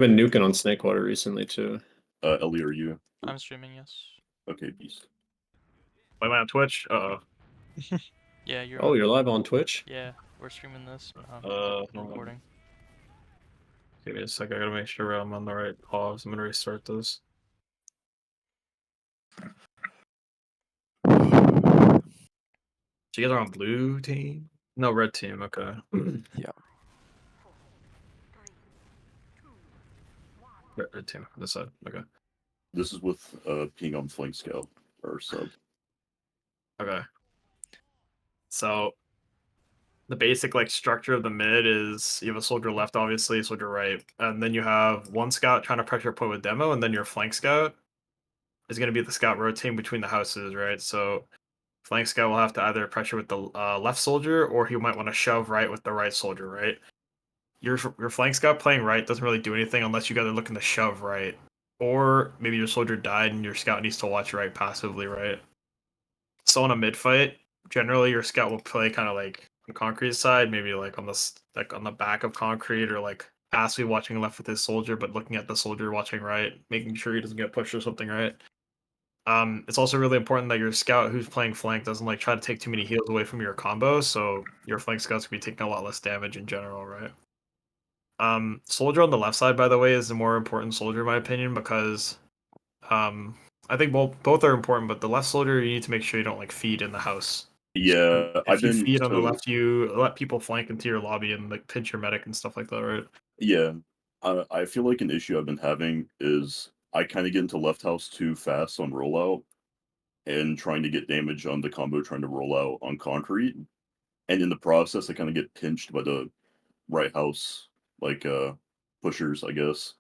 Been nuking on Snakewater recently too. Ellie, are you? I'm streaming, yes. Okay, beast. Am I on Twitch? Yeah, you're Oh, on. you're live on Twitch? Yeah, we're streaming this. Recording. Give me a sec. I gotta make sure I'm on the right pause. I'm gonna restart this. So you guys are on blue team? No, red team. Okay. Yeah. Red team. This side. Okay. This is with ping on flank scout or sub. Okay. So the basic like structure of the mid is you have a soldier left, obviously, soldier right, and then you have one scout trying to pressure point with demo, and then your flank scout is going to be the scout rotating between the houses, right? So flank scout will have to either pressure with the left soldier, or he might want to shove right with the right soldier, right? Your flank scout playing right doesn't really do anything unless you guys are looking to shove right, or maybe your soldier died and your scout needs to watch right passively, right? So in a mid fight, generally your scout will play kind of like on concrete side, maybe like on the back of concrete, or like passively watching left with his soldier, but looking at the soldier watching right, making sure he doesn't get pushed or something, right? It's also really important that your scout who's playing flank doesn't like try to take too many heals away from your combo, so your flank scouts can be taking a lot less damage in general, right? Soldier on the left side, by the way, is the more important soldier in my opinion, because I think both are important, but the left soldier you need to make sure you don't like feed in the house. Yeah, So if you feed on the left, you let people flank into your lobby and like pinch your medic and stuff like that, right? Yeah, I feel like an issue I've been having is I kind of get into left house too fast on rollout and trying to get damage on the combo trying to roll out on concrete, and in the process I kind of get pinched by the right house like pushers, I guess.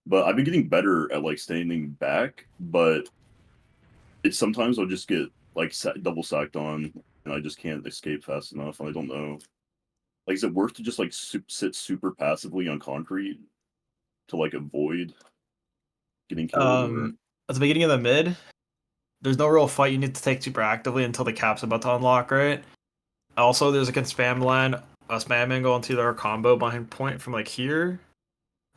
But I've been getting better at like standing back, but it's sometimes I'll just get like double sacked on, and I just can't escape fast enough. And I don't know, like, is it worth to just like sit super passively on concrete to like avoid getting killed? Or At the beginning of the mid, there's no real fight you need to take super actively until the cap's about to unlock, right? Also, there's a spam line, a spam angle into their combo behind point from like here.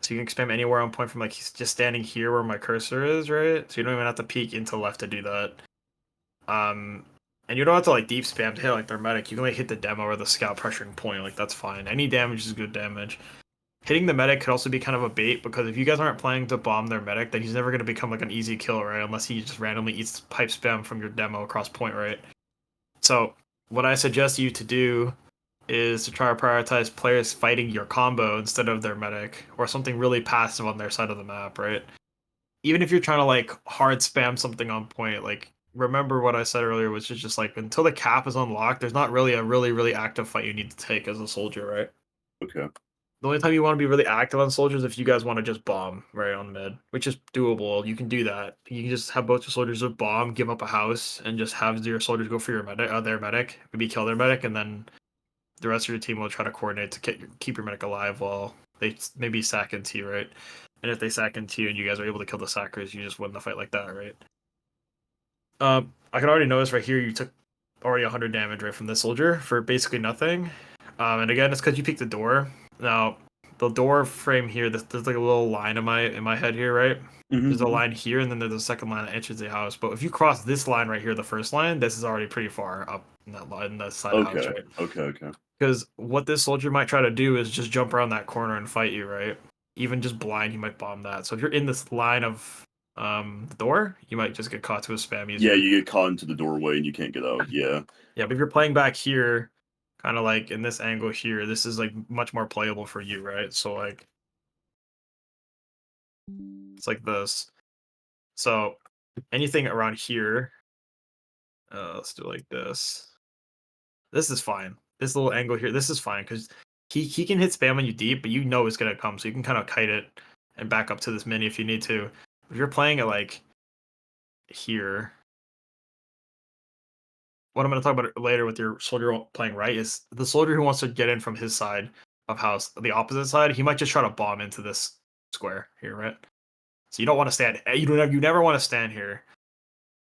So you can spam anywhere on point from like just standing here where my cursor is, right? So you don't even have to peek into left to do that. And you don't have to like deep spam to hit like their medic. You can like hit the demo or the scout pressuring point. Like that's fine. Any damage is good damage. Hitting the medic could also be kind of a bait, because if you guys aren't planning to bomb their medic, then he's never going to become like an easy kill, right? Unless he just randomly eats pipe spam from your demo across point, right? So what I suggest you to do is to try to prioritize players fighting your combo instead of their medic, or something really passive on their side of the map, right? Even if you're trying to like hard spam something on point, like remember what I said earlier, which is just like until the cap is unlocked, there's not really a really active fight you need to take as a soldier, right? okay, The only time you want to be really active on soldiers if you guys want to just bomb right on mid, which is doable. You can do that. You can just have both your soldiers with bomb, give up a house, and just have your soldiers go for your medic, their medic, maybe kill their medic, and then the rest of your team will try to coordinate to keep your medic alive while they maybe sack into you, right? And if they sack into you and you guys are able to kill the sackers, you just win the fight like that, right? I can already notice right here you took already 100 damage right from this soldier for basically nothing. And again, it's because you picked the door. Now, the door frame here, there's like a little line in my head here, right? There's a line here, and then there's a second line that enters the house. But if you cross this line right here, the first line, this is already pretty far up in that line, that side of the house, right? Okay. Because what this soldier might try to do is just jump around that corner and fight you, right? Even just blind, he might bomb that. So if you're in this line of the door, you might just get caught to a spam easier. Yeah, you get caught into the doorway and you can't get out. Yeah. Yeah, but if you're playing back here, kind of like in this angle here, this is like much more playable for you, right? So like, it's like this. So anything around here, let's do like this. This is fine. This little angle here, this is fine because he can hit spam on you deep, but you know it's gonna come, so you can kind of kite it and back up to this mini if you need to. If you're playing it like here, what I'm going to talk about later with your soldier playing right is the soldier who wants to get in from his side of house, the opposite side, he might just try to bomb into this square here, right? So you don't want to stand. You never want to stand here.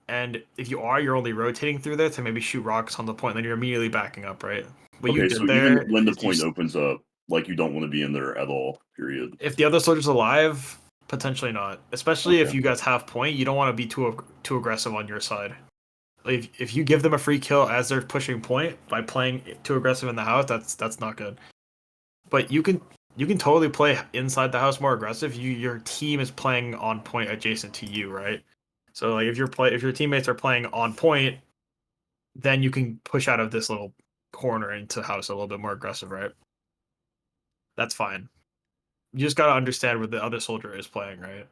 And if you are, you're only rotating through there to maybe shoot rocks on the point, then you're immediately backing up, right? What you Okay, did so there even when the is you point opens up, like you don't want to be in there at all. Period. If the other soldier's alive, potentially not. Especially if Okay. you guys have point, you don't want to be too aggressive on your side. Like, if you give them a free kill as they're pushing point by playing too aggressive in the house, that's not good. But you can totally play inside the house more aggressive. Your team is playing on point adjacent to you, right? So like if your teammates are playing on point, then you can push out of this little corner into house a little bit more aggressive, right? That's fine. You just gotta understand where the other soldier is playing, right?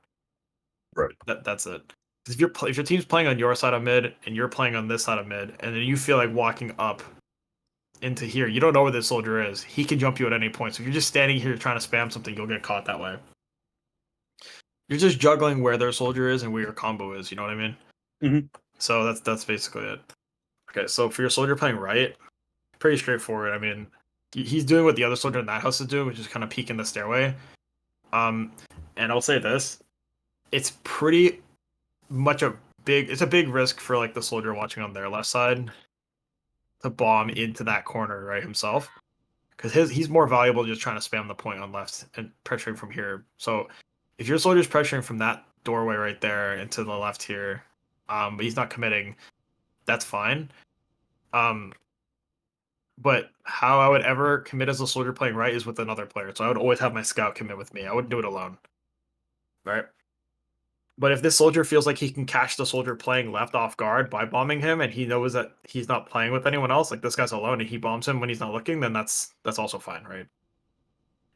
Right. That's it. 'Cause if your team's playing on your side of mid and you're playing on this side of mid, and then you feel like walking up into here, you don't know where this soldier is. He can jump you at any point. So if you're just standing here trying to spam something, you'll get caught that way. You're just juggling where their soldier is and where your combo is. You know what I mean? Mhm. So that's basically it. Okay, so for your soldier playing right, pretty straightforward. I mean, he's doing what the other soldier in that house is doing, which is kind of peeking the stairway. And I'll say this: it's pretty much it's a big risk for like the soldier watching on their left side to bomb into that corner right himself, because he's more valuable just trying to spam the point on left and pressuring from here. So if your soldier's pressuring from that doorway right there into the left here, but he's not committing, that's fine. But how I would ever commit as a soldier playing right is with another player. So I would always have my scout commit with me. I wouldn't do it alone. Right? But if this soldier feels like he can catch the soldier playing left off guard by bombing him, and he knows that he's not playing with anyone else, like this guy's alone, and he bombs him when he's not looking, then that's also fine, right?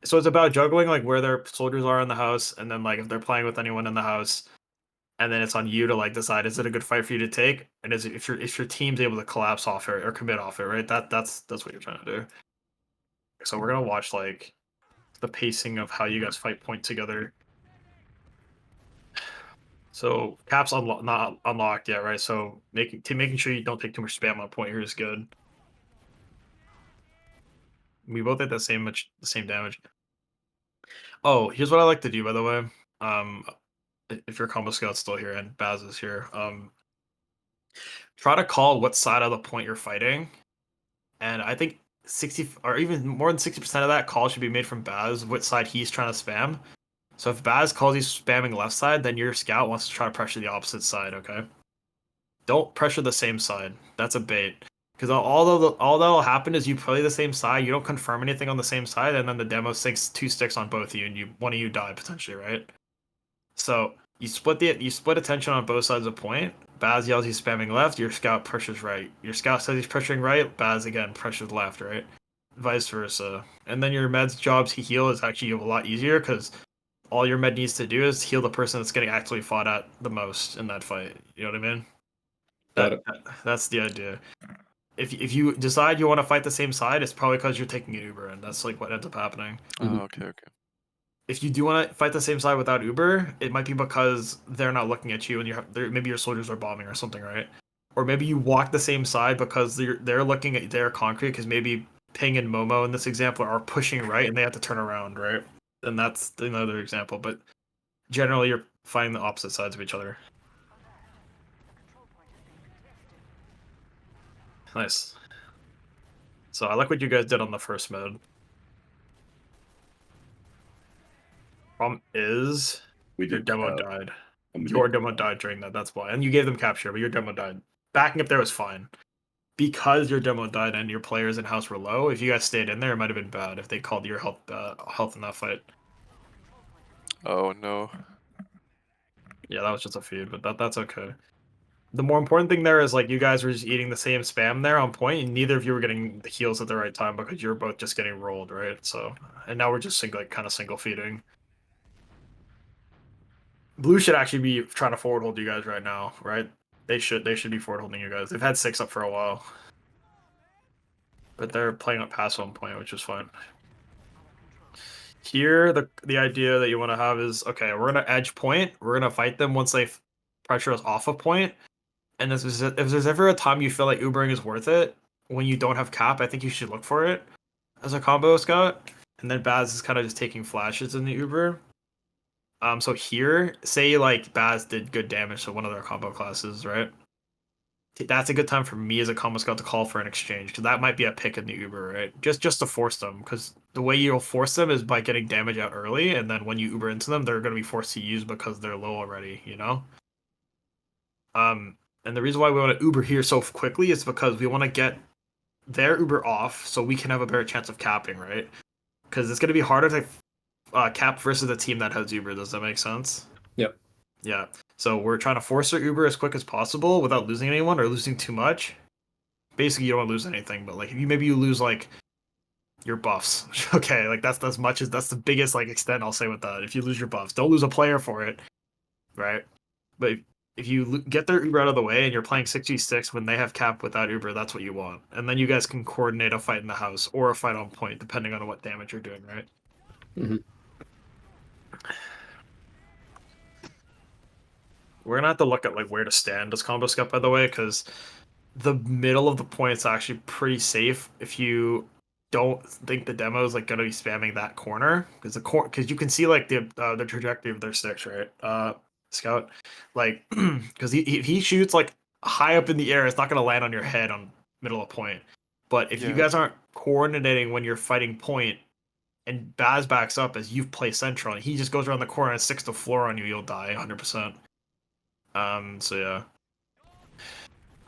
So it's about juggling like where their soldiers are in the house, and then like if they're playing with anyone in the house, and then it's on you to like decide, is it a good fight for you to take, and is it, if your team's able to collapse off it or commit off it, right? That's what you're trying to do. So we're gonna watch like the pacing of how you guys fight point together. So caps not unlocked yet, right? So making sure you don't take too much spam on point here is good. We both did the same damage. Oh, here's what I like to do, by the way. If your combo scout's still here and Baz is here, try to call what side of the point you're fighting, and I think 60 or even more than 60% of that call should be made from Baz, what side he's trying to spam. So if Baz calls you spamming left side, then your scout wants to try to pressure the opposite side, okay? Don't pressure the same side. That's a bait. Because all that'll happen is you play the same side, you don't confirm anything on the same side, and then the demo sinks 2 sticks on both of you, and one of you die potentially, right? So you split attention on both sides of the point. Baz yells he's spamming left, your scout pressures right. Your scout says he's pressuring right, Baz again pressures left, right? Vice versa. And then your med's jobs to heal is actually a lot easier because all your med needs to do is heal the person that's getting actually fought at the most in that fight. You know what I mean? That's the idea. If you decide you want to fight the same side, it's probably because you're taking an Uber, and that's like what ends up happening. Oh, okay. If you do want to fight the same side without Uber, it might be because they're not looking at you, and maybe your soldiers are bombing or something, right? Or maybe you walk the same side because they're looking at their concrete, because maybe Ping and Momo in this example are pushing right, and they have to turn around, right? And that's another example. But generally, you're fighting the opposite sides of each other. Nice. So I like what you guys did on the first mid. Problem is, We your did demo cap. died. And we Your did- demo died during that, that's why. And you gave them capture, but your demo died. Backing up there was fine. Because your demo died and your players in house were low, if you guys stayed in there, it might have been bad if they called your health in that fight. Oh no. Yeah, that was just a feud, but that's okay. The more important thing there is like you guys were just eating the same spam there on point, and neither of you were getting the heals at the right time because you were both just getting rolled, right? So, and now we're just kind of single feeding. Blue should actually be trying to forward hold you guys right now, right? They should be forward holding you guys. They've had 6 up for a while, but they're playing up past 1 point, which is fine. Here, the idea that you want to have is, okay, we're gonna edge point. We're gonna fight them once they pressure us off a point. And if there's ever a time you feel like Ubering is worth it, when you don't have cap, I think you should look for it as a combo scout. And then Baz is kind of just taking flashes in the Uber. So here, say like Baz did good damage to one of their combo classes, right? That's a good time for me as a combo scout to call for an exchange, because that might be a pick in the Uber, right? Just to force them, because the way you'll force them is by getting damage out early, and then when you Uber into them, they're going to be forced to use because they're low already, you know? And the reason why we want to Uber here so quickly is because we want to get their Uber off so we can have a better chance of capping, right? Because it's going to be harder to cap versus a team that has Uber. Does that make sense? Yep. Yeah. So we're trying to force their Uber as quick as possible without losing anyone or losing too much. Basically, you don't want to lose anything, but like if you lose like your buffs, okay, like that's as much as that's the biggest like extent I'll say with that. If you lose your buffs, don't lose a player for it, right? But if you get their Uber out of the way and you're playing 6v6 when they have cap without Uber, that's what you want. And then you guys can coordinate a fight in the house or a fight on point, depending on what damage you're doing, right? Mm-hmm. We're gonna have to look at like where to stand this combo scut, by the way, because the middle of the point is actually pretty safe if you don't think the demo is like gonna be spamming that corner because because you can see like the trajectory of their sticks, right? Scout, like because if he shoots like high up in the air, it's not gonna land on your head on middle of point. But if you Yeah. guys aren't coordinating when you're fighting point and Baz backs up as you play central and he just goes around the corner and sticks the floor on you, you'll die 100%. So yeah.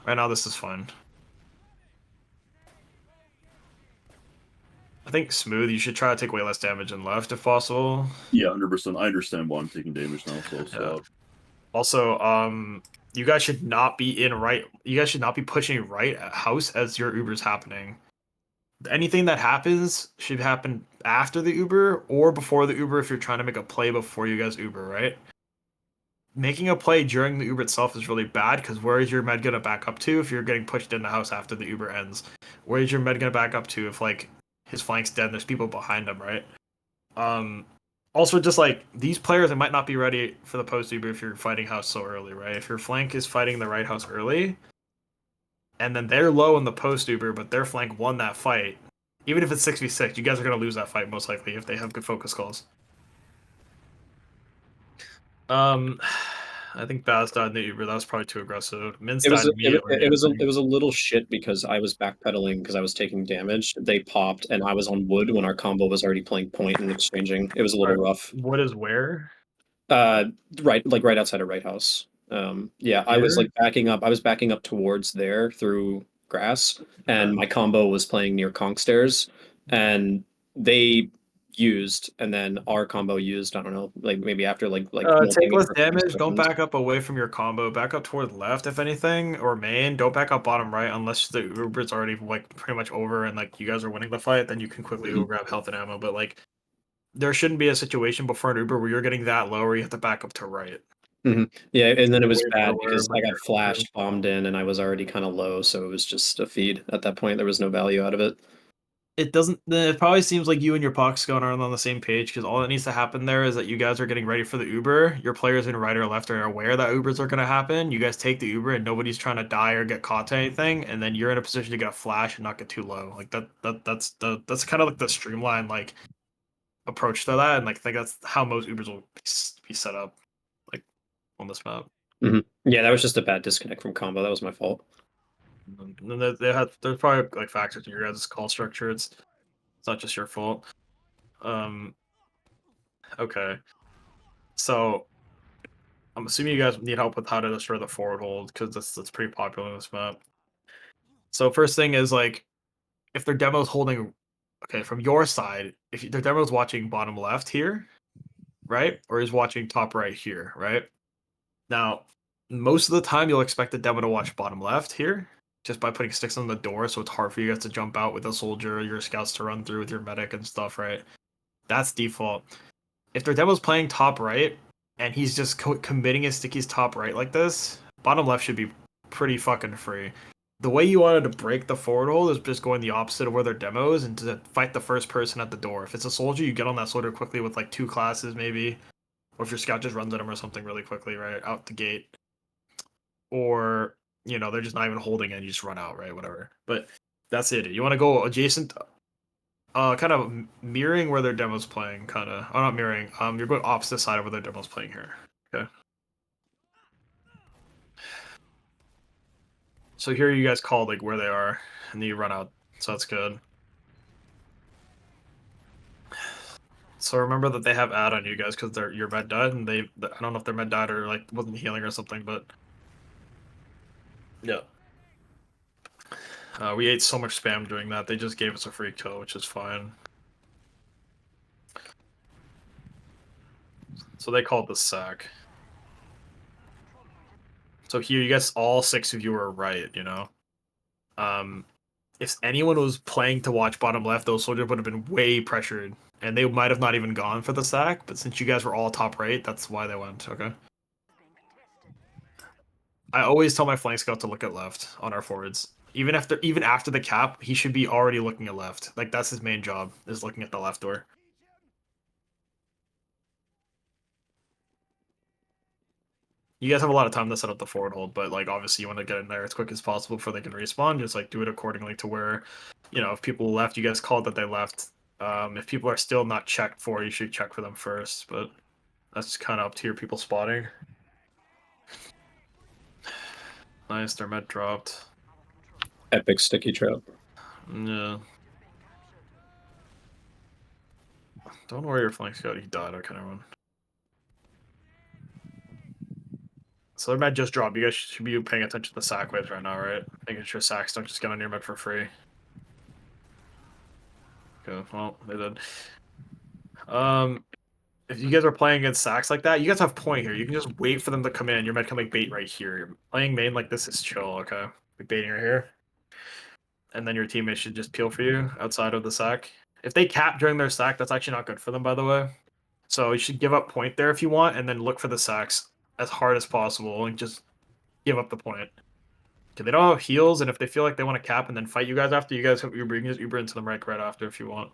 Right now this is fine. I think smooth, you should try to take way less damage than left if possible. Yeah, 100%. I understand why I'm taking damage now, so I'll stop. Also, you guys should not be you guys should not be pushing right at house as your Uber's happening. Anything that happens should happen after the Uber or before the Uber if you're trying to make a play before you guys Uber, right? Making a play during the Uber itself is really bad because where is your med gonna back up to if you're getting pushed in the house after the Uber ends? Where is your med gonna back up to if like his flank's dead and there's people behind him, right? Also just like these players it might not be ready for the post Uber if you're fighting house so early, right? If your flank is fighting the right house early, and then they're low in the post Uber, but their flank won that fight, even if it's 6v6, you guys are gonna lose that fight most likely if they have good focus calls. I think Baz died in the Uber. That was probably too aggressive. Mince It was died immediately. I think. it was a little shit because I was backpedaling because I was taking damage. They popped and I was on wood when our combo was already playing point and exchanging. It was a little rough. What is where? Right outside of right house. Yeah, I was Here? like backing up. I was backing up towards there through grass, and my combo was playing near conch stairs, and they used, and then our combo used. I don't know, like maybe after like Take melting me less for a few damage. Don't seconds. back up away from your combo. Back up toward left, if anything, or main. Don't back up bottom right unless the Uber's already like pretty much over and like you guys are winning the fight. Then you can quickly go grab health and ammo. But like, there shouldn't be a situation before an Uber where you're getting that low where you have to back up to right. Yeah, and then it was Way bad lower, because but I got you're flashed, bombed in, and I was already kind of low, so it was just a feed at that point. There was no value out of it. It doesn't. It probably seems like you and your Pox going aren't on the same page because all that needs to happen there is that you guys are getting ready for the Uber. Your players in right or left are aware that Ubers are going to happen. You guys take the Uber and nobody's trying to die or get caught to anything, and then you're in a position to get a flash and not get too low. Like that's kind of like the streamlined like approach to that, and like I think that's how most Ubers will be set up, like on this map. Yeah, that was just a bad disconnect from combo. That was my fault. And then there's probably like factors in your guys' call structure. It's not just your fault. Okay. So I'm assuming you guys need help with how to destroy the forward hold because that's pretty popular in this map. So first thing is like if their demo's holding okay from your side, if their demo's watching bottom left here, right? Or is watching top right here, right? Now, most of the time you'll expect the demo to watch bottom left here, just by putting sticks on the door, so it's hard for you guys to jump out with a soldier, your scouts to run through with your medic and stuff, right? That's default. If their demo's playing top right, and he's just committing his stickies top right like this, bottom left should be pretty fucking free. The way you wanted to break the forward hold is just going the opposite of where their demo is and to fight the first person at the door. If it's a soldier, you get on that soldier quickly with like 2 classes maybe, or if your scout just runs at him or something really quickly, right, out the gate. Or, you know, they're just not even holding it, you just run out, right, whatever. But that's it. You want to go adjacent, kind of mirroring where their demo's playing, kind of. Oh, not mirroring. You're going opposite side of where their demo's playing here. Okay. So here you guys call like where they are, and then you run out. So that's good. So remember that they have ad on you guys because your med died, and I don't know if their med died or like wasn't healing or something, but yeah. We ate so much spam doing that. They just gave us a free kill, which is fine. So they called the sack. So here, you guys, all 6 of you are right. You know, if anyone was playing to watch bottom left, those soldiers would have been way pressured, and they might have not even gone for the sack. But since you guys were all top right, that's why they went. Okay. I always tell my flank scout to look at left on our forwards. Even after the cap, he should be already looking at left. Like that's his main job, is looking at the left door. You guys have a lot of time to set up the forward hold, but like obviously you want to get in there as quick as possible before they can respawn. Just like do it accordingly to where, you know, if people left, you guys called that they left. If people are still not checked for, you should check for them first. But that's kind of up to your people spotting. Nice, their med dropped. Epic sticky trap. Yeah. Don't worry, your flank scout. He died. Okay, never mind. So their med just dropped. You guys should be paying attention to the sack waves right now, right? Making sure sacks don't just get on your med for free. Okay, well, they did. If you guys are playing against sacks like that, you guys have point here. You can just wait for them to come in. Your med can like bait right here. Playing main like this is chill, okay? Like baiting right here. And then your teammates should just peel for you outside of the sack. If they cap during their sack, that's actually not good for them, by the way. So you should give up point there if you want, and then look for the sacks as hard as possible and just give up the point. Okay, they don't have heals, and if they feel like they want to cap and then fight you guys after, you guys have Uber into them right after if you want.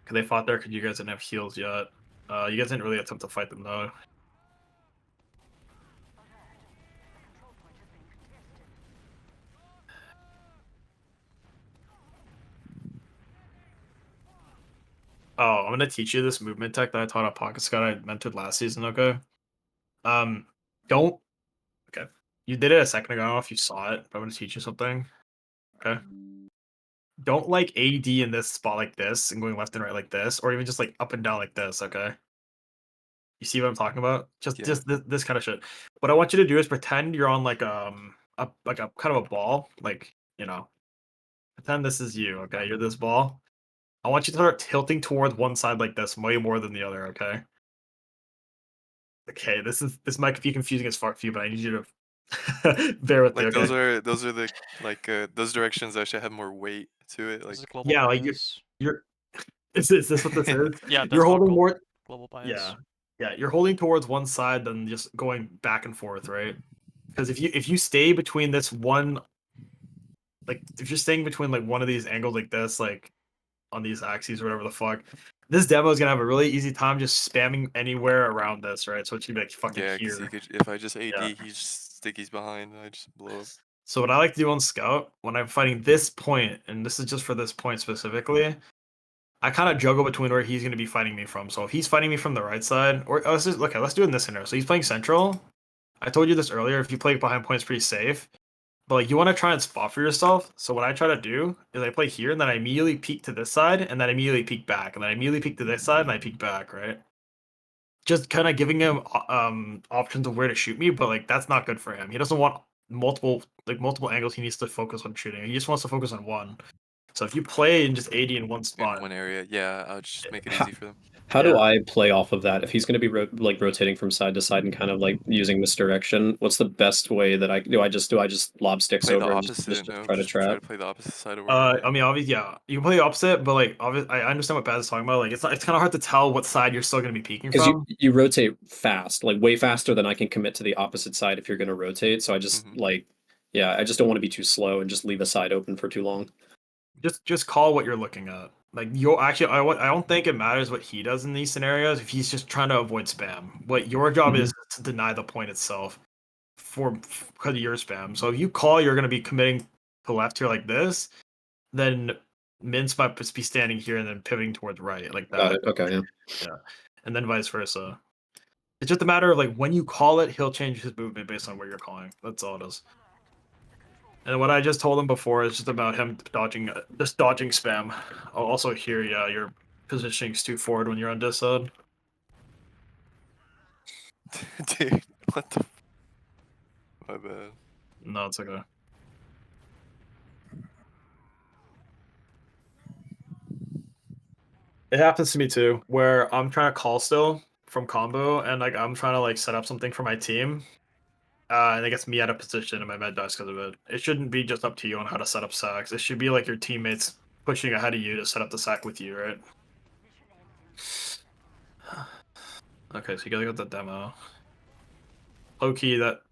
Because they fought there because you guys didn't have heals yet. You guys didn't really attempt to fight them though. Oh, I'm gonna teach you this movement tech that I taught at Pocket Scout I mentored last season, okay? Don't okay. You did it a second ago, I don't know if you saw it, but I'm gonna teach you something. Okay. Don't like AD in this spot like this and going left and right like this, or even just like up and down like this, okay? You see what I'm talking about? Just Yeah. this kind of shit. What I want you to do is pretend you're on like a kind of a ball, like, you know. Pretend this is you, okay? You're this ball. I want you to start tilting towards one side like this way more than the other, okay? Okay, this might be confusing as fuck for you, but I need you to bear with me, Like okay? those are the those directions that should have more weight to it. Like This is global Yeah, like bias. you're is this what this is? Yeah, that's You're called holding more global bias. yeah. Yeah, you're holding towards one side than just going back and forth, right? Because if you stay between this one, like if you're staying between like one of these angles like this, like on these axes or whatever the fuck, this demo is gonna have a really easy time just spamming anywhere around this, right? So it should be like fucking yeah, because here. if I just AD, Yeah. he just stick he's behind, and I just blow up. So what I like to do on Scout when I'm fighting this point, and this is just for this point specifically, I kind of juggle between where he's going to be fighting me from. So if he's fighting me from the right side, or let's just okay, let's do it in this scenario. So he's playing central. I told you this earlier. If you play behind point, it's pretty safe. But like you want to try and spot for yourself. So what I try to do is I play here, and then I immediately peek to this side, and then I immediately peek back, and then I immediately peek to this side, and I peek back, right? Just kind of giving him options of where to shoot me, but like that's not good for him. He doesn't want multiple angles. He needs to focus on shooting. He just wants to focus on one. So if you play and just AD in one In spot, one area, yeah, I'll just make it Ha- easy for them. How do Yeah. I play off of that? If he's going to be rotating from side to side and kind of like using misdirection, what's the best way that I do? I just lob sticks Play the over and opposite. just No, try to just try trap. to play the opposite side of where. I mean, obviously, yeah, you can play the opposite, but like, obviously, I understand what Baz is talking about. Like, it's kind of hard to tell what side you're still going to be peeking Because from. you rotate fast, like way faster than I can commit to the opposite side if you're going to rotate. So I just Mhm. yeah, I just don't want to be too slow and just leave a side open for too long. Just call what you're looking at. Like, you'll actually, I don't think it matters what he does in these scenarios if he's just trying to avoid spam. What your job Mhm. is to deny the point itself because of your spam. So if you call, you're going to be committing to left here like this, then Mince might just be standing here and then pivoting towards right like Got that. it. Okay, yeah. Yeah, and then vice versa. It's just a matter of like when you call it, he'll change his movement based on where you're calling. That's all it is. And what I just told him before is just about him dodging, just dodging spam. I'll also hear, yeah, positioning's too forward when you're on disod. Dude, what the? My bad. No, it's okay. It happens to me too, where I'm trying to call still from combo, and like I'm trying to like set up something for my team, and it gets me out of position, and my med dies because of it. It shouldn't be just up to you on how to set up sacks. It should be like your teammates pushing ahead of you to set up the sack with you, right? Okay, so you gotta get the demo. Low key, that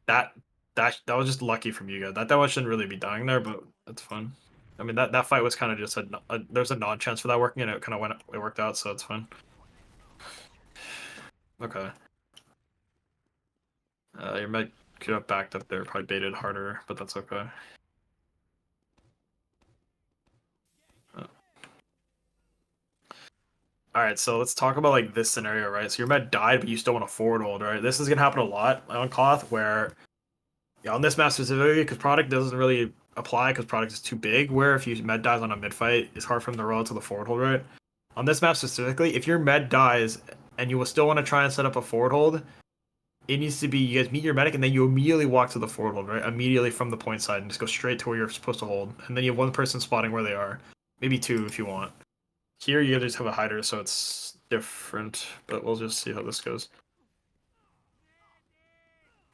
was just lucky from you guys. That demo shouldn't really be dying there, but that's fine. I mean, that fight was kind of just there's a non-chance for that working, and it worked out, so it's fine. Okay. Your med could have backed up there, probably baited harder, but that's okay. Alright, so let's talk about like this scenario, right? So your med died, but you still want to forward hold, right? This is gonna happen a lot on Koth, where on this map specifically, because product doesn't really apply because product is too big, where if your med dies on a mid fight, it's hard for him to roll to the forward hold, right? On this map specifically, if your med dies and you will still want to try and set up a forward hold, it needs to be you guys meet your medic and then you immediately walk to the forward hold, right? Immediately from the point side and just go straight to where you're supposed to hold. And then you have one person spotting where they are. Maybe two if you want. Here you just have a hider, so it's different, but we'll just see how this goes.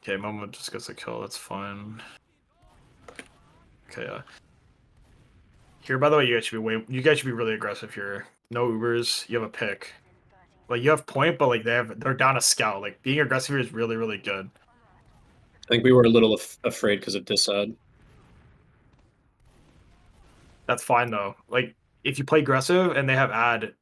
Okay, Momo just gets a kill, that's fine. Okay, here, by the way, you guys should be really aggressive here. No Ubers, you have a pick. Like you have point, but like they're down a scout. Like being aggressive here is really, really good. I think we were a little afraid because of disad. That's fine though. Like if you play aggressive and they have ad,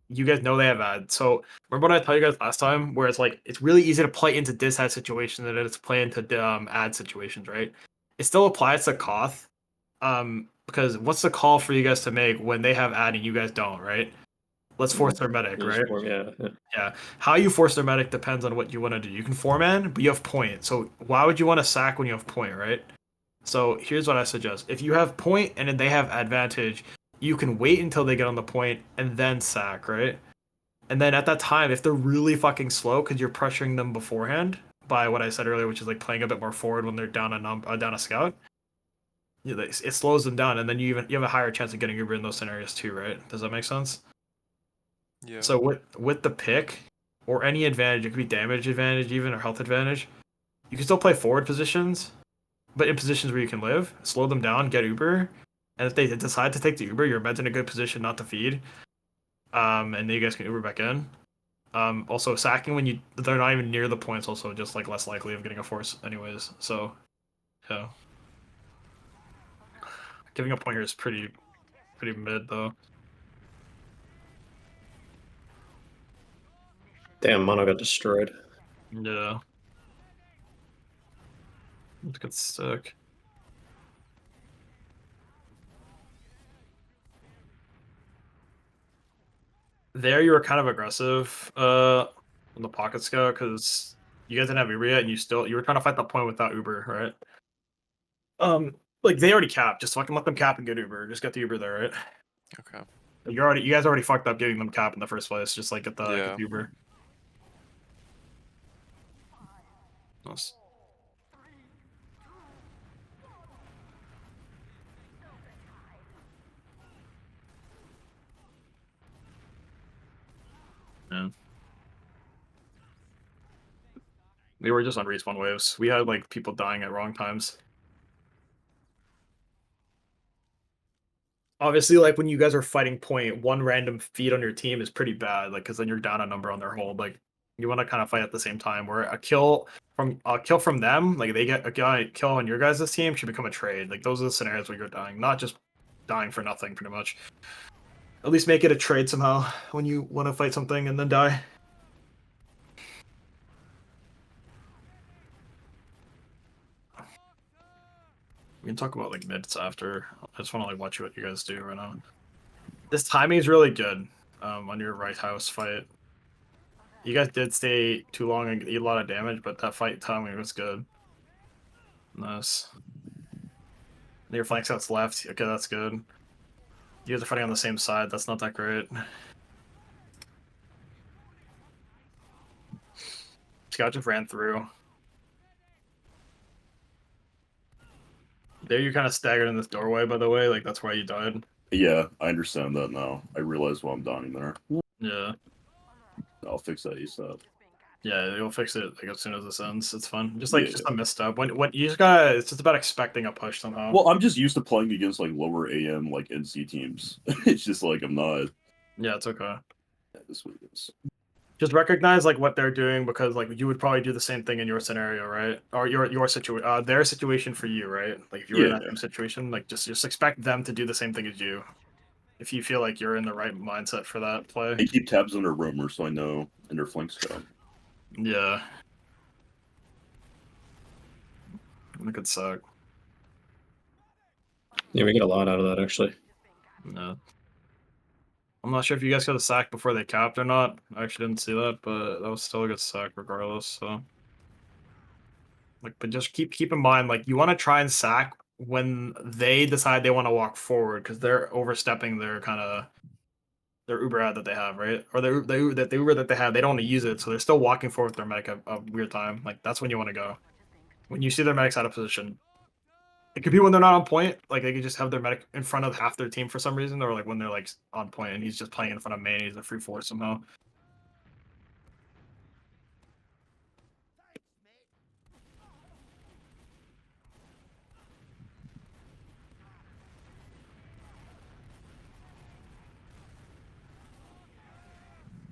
you guys know they have ad. So remember what I told you guys last time, where it's like it's really easy to play into dis ad situations than it's play into ad situations, right? It still applies to Koth, because what's the call for you guys to make when they have ad and you guys don't, right? Let's force their medic, right? Yeah. Yeah. How you force their medic depends on what you want to do. You can foreman, but you have point. So why would you want to sack when you have point, right? So here's what I suggest. If you have point and then they have advantage, you can wait until they get on the point and then sack, right? And then at that time, if they're really fucking slow because you're pressuring them beforehand by what I said earlier, which is like playing a bit more forward when they're down a scout, it slows them down, and then you have a higher chance of getting Uber in those scenarios too, right? Does that make sense? Yeah. So with the pick or any advantage, it could be damage advantage even or health advantage. You can still play forward positions, but in positions where you can live, slow them down, get Uber, and if they decide to take the Uber, you're meant in a good position not to feed. And then you guys can Uber back in. Also sacking when they're not even near the points, also just like less likely of getting a force, anyways. So, yeah, giving a point here is pretty mid though. Damn, Mono got destroyed. Yeah. Let's get stuck. There you were kind of aggressive on the pocket scout because you guys didn't have Uber yet and you were trying to fight that point without Uber, right? Like they already capped. Just fucking let them cap and get Uber. Just get the Uber there, right? Okay. You guys already fucked up getting them cap in the first place. Just like get the Uber. Nice. Yeah. We were just on respawn waves. We had like people dying at wrong times. Obviously, like when you guys are fighting point, one random feed on your team is pretty bad, like because then you're down a number on their hold. Like you want to kind of fight at the same time. Where a kill from them, like they get a guy kill on your guys' team should become a trade. Like those are the scenarios where you're dying, not just dying for nothing, pretty much. At least make it a trade somehow when you want to fight something and then die. We can talk about like mids after. I just want to like watch what you guys do right now. This timing is really good on your right house fight. You guys did stay too long and eat a lot of damage, but that fight timing was good. Nice. Your flank scouts left. Okay, that's good. You guys are fighting on the same side. That's not that great. Scout just ran through. There you kind of staggered in this doorway, by the way. Like, that's why you died. Yeah, I understand that now. I realize why I'm dying there. Yeah. I'll fix that ASAP. Yeah, you'll fix it like as soon as this ends. It's fun. Just Yeah. just a misstep. When you just gotta, it's just about expecting a push somehow. Well, I'm just used to playing against like lower AM like NC teams. It's just like I'm not. Yeah, it's okay. Yeah, this is what it is. Just recognize like what they're doing, because like you would probably do the same thing in your scenario, right? Or your situation, their situation for you, right? Like if you were in that Yeah. same situation, like just expect them to do the same thing as you. If you feel like you're in the right mindset for that play. I keep tabs on their roamer so I know in their flank scout. Yeah. That could suck. Yeah, we get a lot out of that actually. No. I'm not sure if you guys got a sack before they capped or not. I actually didn't see that, but that was still a good sack regardless. So, like, but just keep in mind, like, you want to try and sack when they decide they want to walk forward, because they're overstepping their kind of their Uber ad that they have, right? Or the Uber that they have, they don't want to use it, so they're still walking forward with their medic a weird time. Like, that's when you want to go. When you see their medics out of position. It could be when they're not on point, like they could just have their medic in front of half their team for some reason, or like when they're like on point and he's just playing in front of main, he's a free force somehow.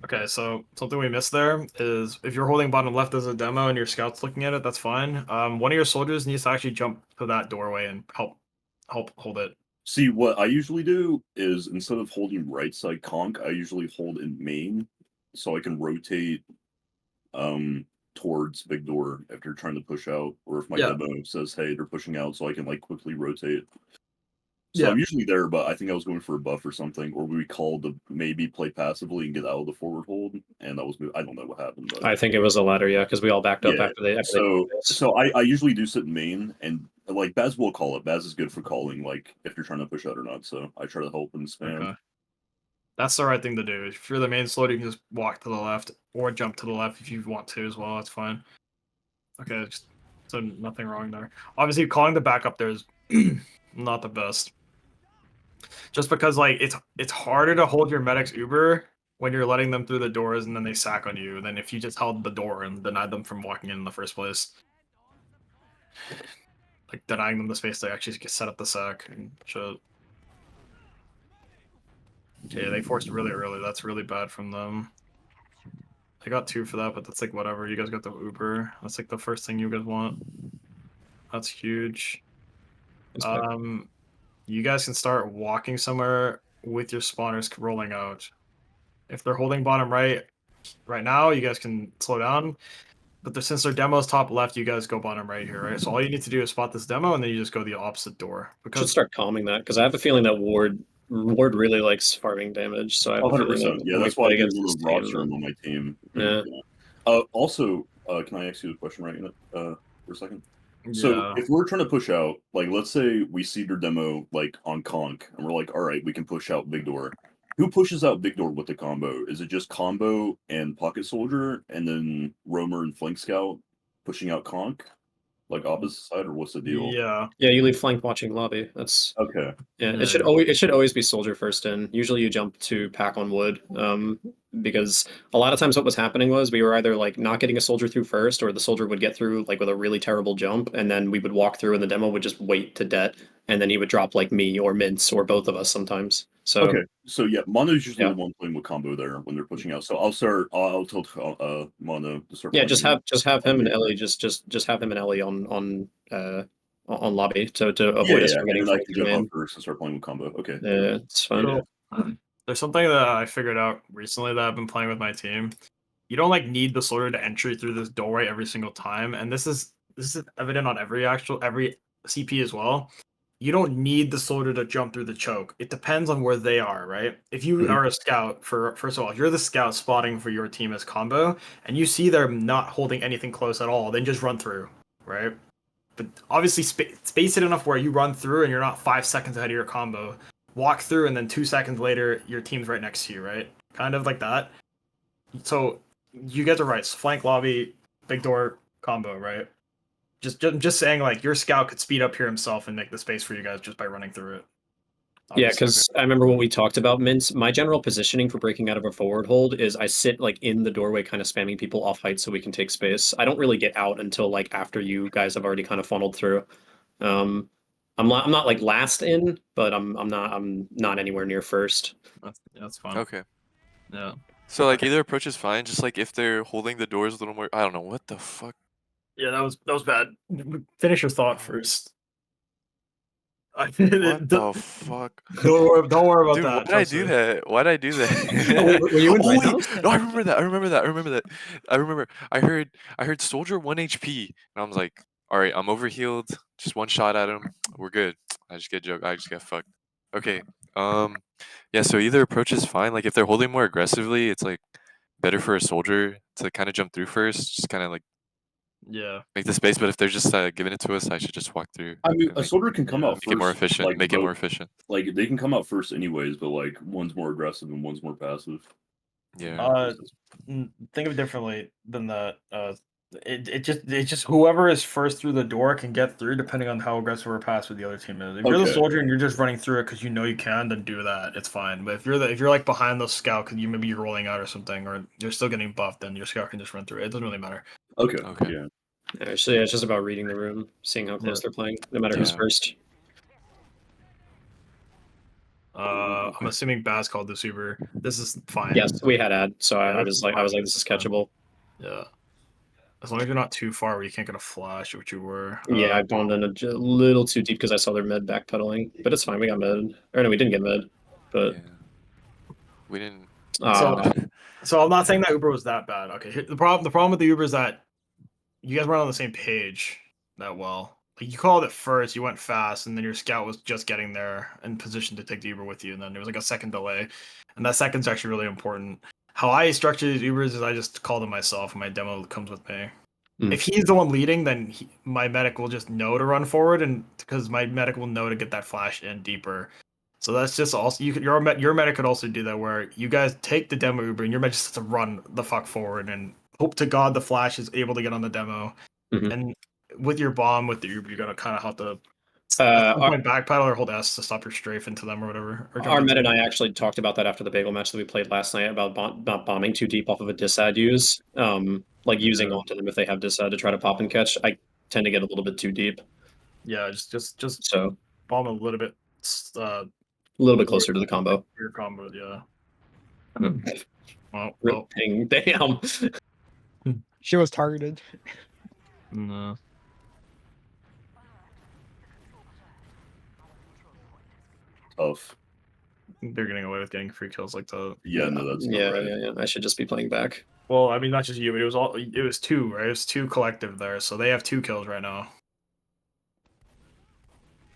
Okay, so something we missed there is if you're holding bottom left as a demo and your scout's looking at it, that's fine. One of your soldiers needs to actually jump to that doorway and help hold it. See, what I usually do is instead of holding right side conk, I usually hold in main so I can rotate towards big door if they're trying to push out, or if my Yeah. demo says, hey, they're pushing out, so I can like quickly rotate. So Yeah. I'm usually there, but I think I was going for a buff or something, or we called to maybe play passively and get out of the forward hold, and that was I don't know what happened, but I think it was the latter, yeah, because we all backed up yeah. after they. So I usually do sit in main, and like Baz will call it. Baz is good for calling like if you're trying to push out or not. So I try to help and spam. Okay. That's the right thing to do. If you're the main slow, you can just walk to the left or jump to the left if you want to as well. That's fine. Okay, so nothing wrong there. Obviously, calling the backup there is not the best. Just because like it's harder to hold your medic's Uber when you're letting them through the doors and then they sack on you than if you just held the door and denied them from walking in the first place. Like denying them the space to actually set up the sack and shit. Okay, they forced really early. That's really bad from them. I got 2 for that, but that's like whatever. You guys got the Uber. That's like the first thing you guys want. That's huge. You guys can start walking somewhere with your spawners rolling out. If they're holding bottom right now, you guys can slow down. But since their demo is top left, you guys go bottom right here, right? So all you need to do is spot this demo, and then you just go the opposite door. Should start calming that because I have a feeling that Ward really likes farming damage. So I have a feeling 100%. that Yeah, when we that's why play I do against this the roster team, on my team. Yeah. Also, can I ask you a question right for a second? So Yeah. if we're trying to push out, like let's say we see your demo like on conk, and we're like, all right, we can push out big door. Who pushes out big door with the combo? Is it just combo and pocket soldier, and then roamer and flank scout pushing out conk, like opposite side, or what's the deal? Yeah. Yeah, you leave flank watching lobby. That's Okay. yeah. Yeah, It should always be soldier first in. Usually you jump to pack on wood. Because a lot of times what was happening was we were either like not getting a soldier through first, or the soldier would get through like with a really terrible jump, and then we would walk through and the demo would just wait to det, and then he would drop like me or Mince or both of us sometimes. So Okay, so yeah, Mono's usually Yeah. the one playing with combo there when they're pushing out. So I'll start. I'll tell Mono to start. yeah, playing just have him and Yeah. Ellie just have him and Ellie on lobby to avoid Yeah, us yeah, from and getting then I flanked can through jump main. up first and start playing with combo. Okay. Yeah, it's fine. So, there's something that I figured out recently that I've been playing with my team. You don't like need the soldier to entry through this doorway every single time, and this is evident on every CP as well. You don't need the soldier to jump through the choke. It depends on where they are, right? If you Mhm. are a scout, first of all, if you're the scout spotting for your team as combo, and you see they're not holding anything close at all, then just run through, right? But obviously space it enough where you run through and you're not 5 seconds ahead of your combo. Walk through, and then 2 seconds later, your team's right next to you, right? Kind of like that. So you guys are right. Flank lobby, big door combo, right? Just saying, like, your scout could speed up here himself and make the space for you guys just by running through it. Yeah, Obviously. because I remember what we talked about, Mints. My general positioning for breaking out of a forward hold is I sit like in the doorway, kind of spamming people off height so we can take space. I don't really get out until like after you guys have already kind of funneled through. I'm not like last in, but I'm not anywhere near first. That's fine. Okay. Yeah. So like either approach is fine. Just like if they're holding the doors a little more. I don't know what the fuck. Yeah, that was bad. Finish your thought first. What don't, the fuck? don't worry about Dude, that. why did I do that? Why did I do Oh, that? were you in Oh, White wait. House? No, I remember that. I remember that. I remember that. I remember. I heard soldier 1 HP, and I was like, all right, I'm overhealed. Just one shot at him. We're good. I just get joke. I just get fucked. Okay. Yeah. So either approach is fine. Like if they're holding more aggressively, it's like better for a soldier to kind of jump through first, just kind of like Yeah. make the space. But if they're just giving it to us, I should just walk through. I mean, and a soldier can come yeah, out make it more first. efficient. Like Make it more both, efficient. like they can come out first anyways, but like one's more aggressive and one's more passive. Yeah. Think of it differently than that. It just whoever is first through the door can get through depending on how aggressive or passive the other team is. If you're the Okay. soldier and you're just running through it because you know you can, then do that. It's fine. But if you're like behind the scout because maybe you're rolling out or something, or you're still getting buffed, then your scout can just run through it. It doesn't really matter. Okay. Okay. Yeah. Actually, it's just about reading the room, seeing how close they're playing, no matter who's Yeah. first. I'm assuming Baz called this Uber. This is fine. Yes, we had ad, so Yeah, I was like, this is catchable. Yeah. As long as you're not too far where you can't get a flash, which you were. Yeah, I bombed in a little too deep because I saw their mid backpedaling, but it's fine. We got mid, or no, we didn't get mid, but Yeah. We didn't. So I'm not saying that Uber was that bad. Okay, the problem with the Uber is that you guys weren't on the same page that well. Like you called it first, you went fast, and then your scout was just getting there in position to take the Uber with you, and then there was like a second delay, and that second's actually really important. How I structure these Ubers is I just call them myself, and my demo comes with me. If he's the one leading, then my medic will just know to run forward, and because my medic will know to get that flash in deeper. So that's just also your medic could also do that where you guys take the demo Uber and your medic just has to run the fuck forward and hope to God the flash is able to get on the demo. And with your bomb with the Uber, you're gonna kind of have to at some point backpedal or hold S to stop your strafe into them or whatever. Or Armed and I actually talked about that after the Bagel match that we played last night about not bombing too deep off of a disad use, like using onto them if they have disad to try to pop and catch. I tend to get a little bit too deep. Yeah, just so bomb a little bit. A little bit closer to the combo. Your combo, yeah. Well, damn. She was targeted. No. Tough. They're getting away with getting free kills like that. Yeah, no, that's not right. Yeah. I should just be playing back. Well, I mean, not just you, but it was two, right? It was two collective there, so they have 2 kills right now.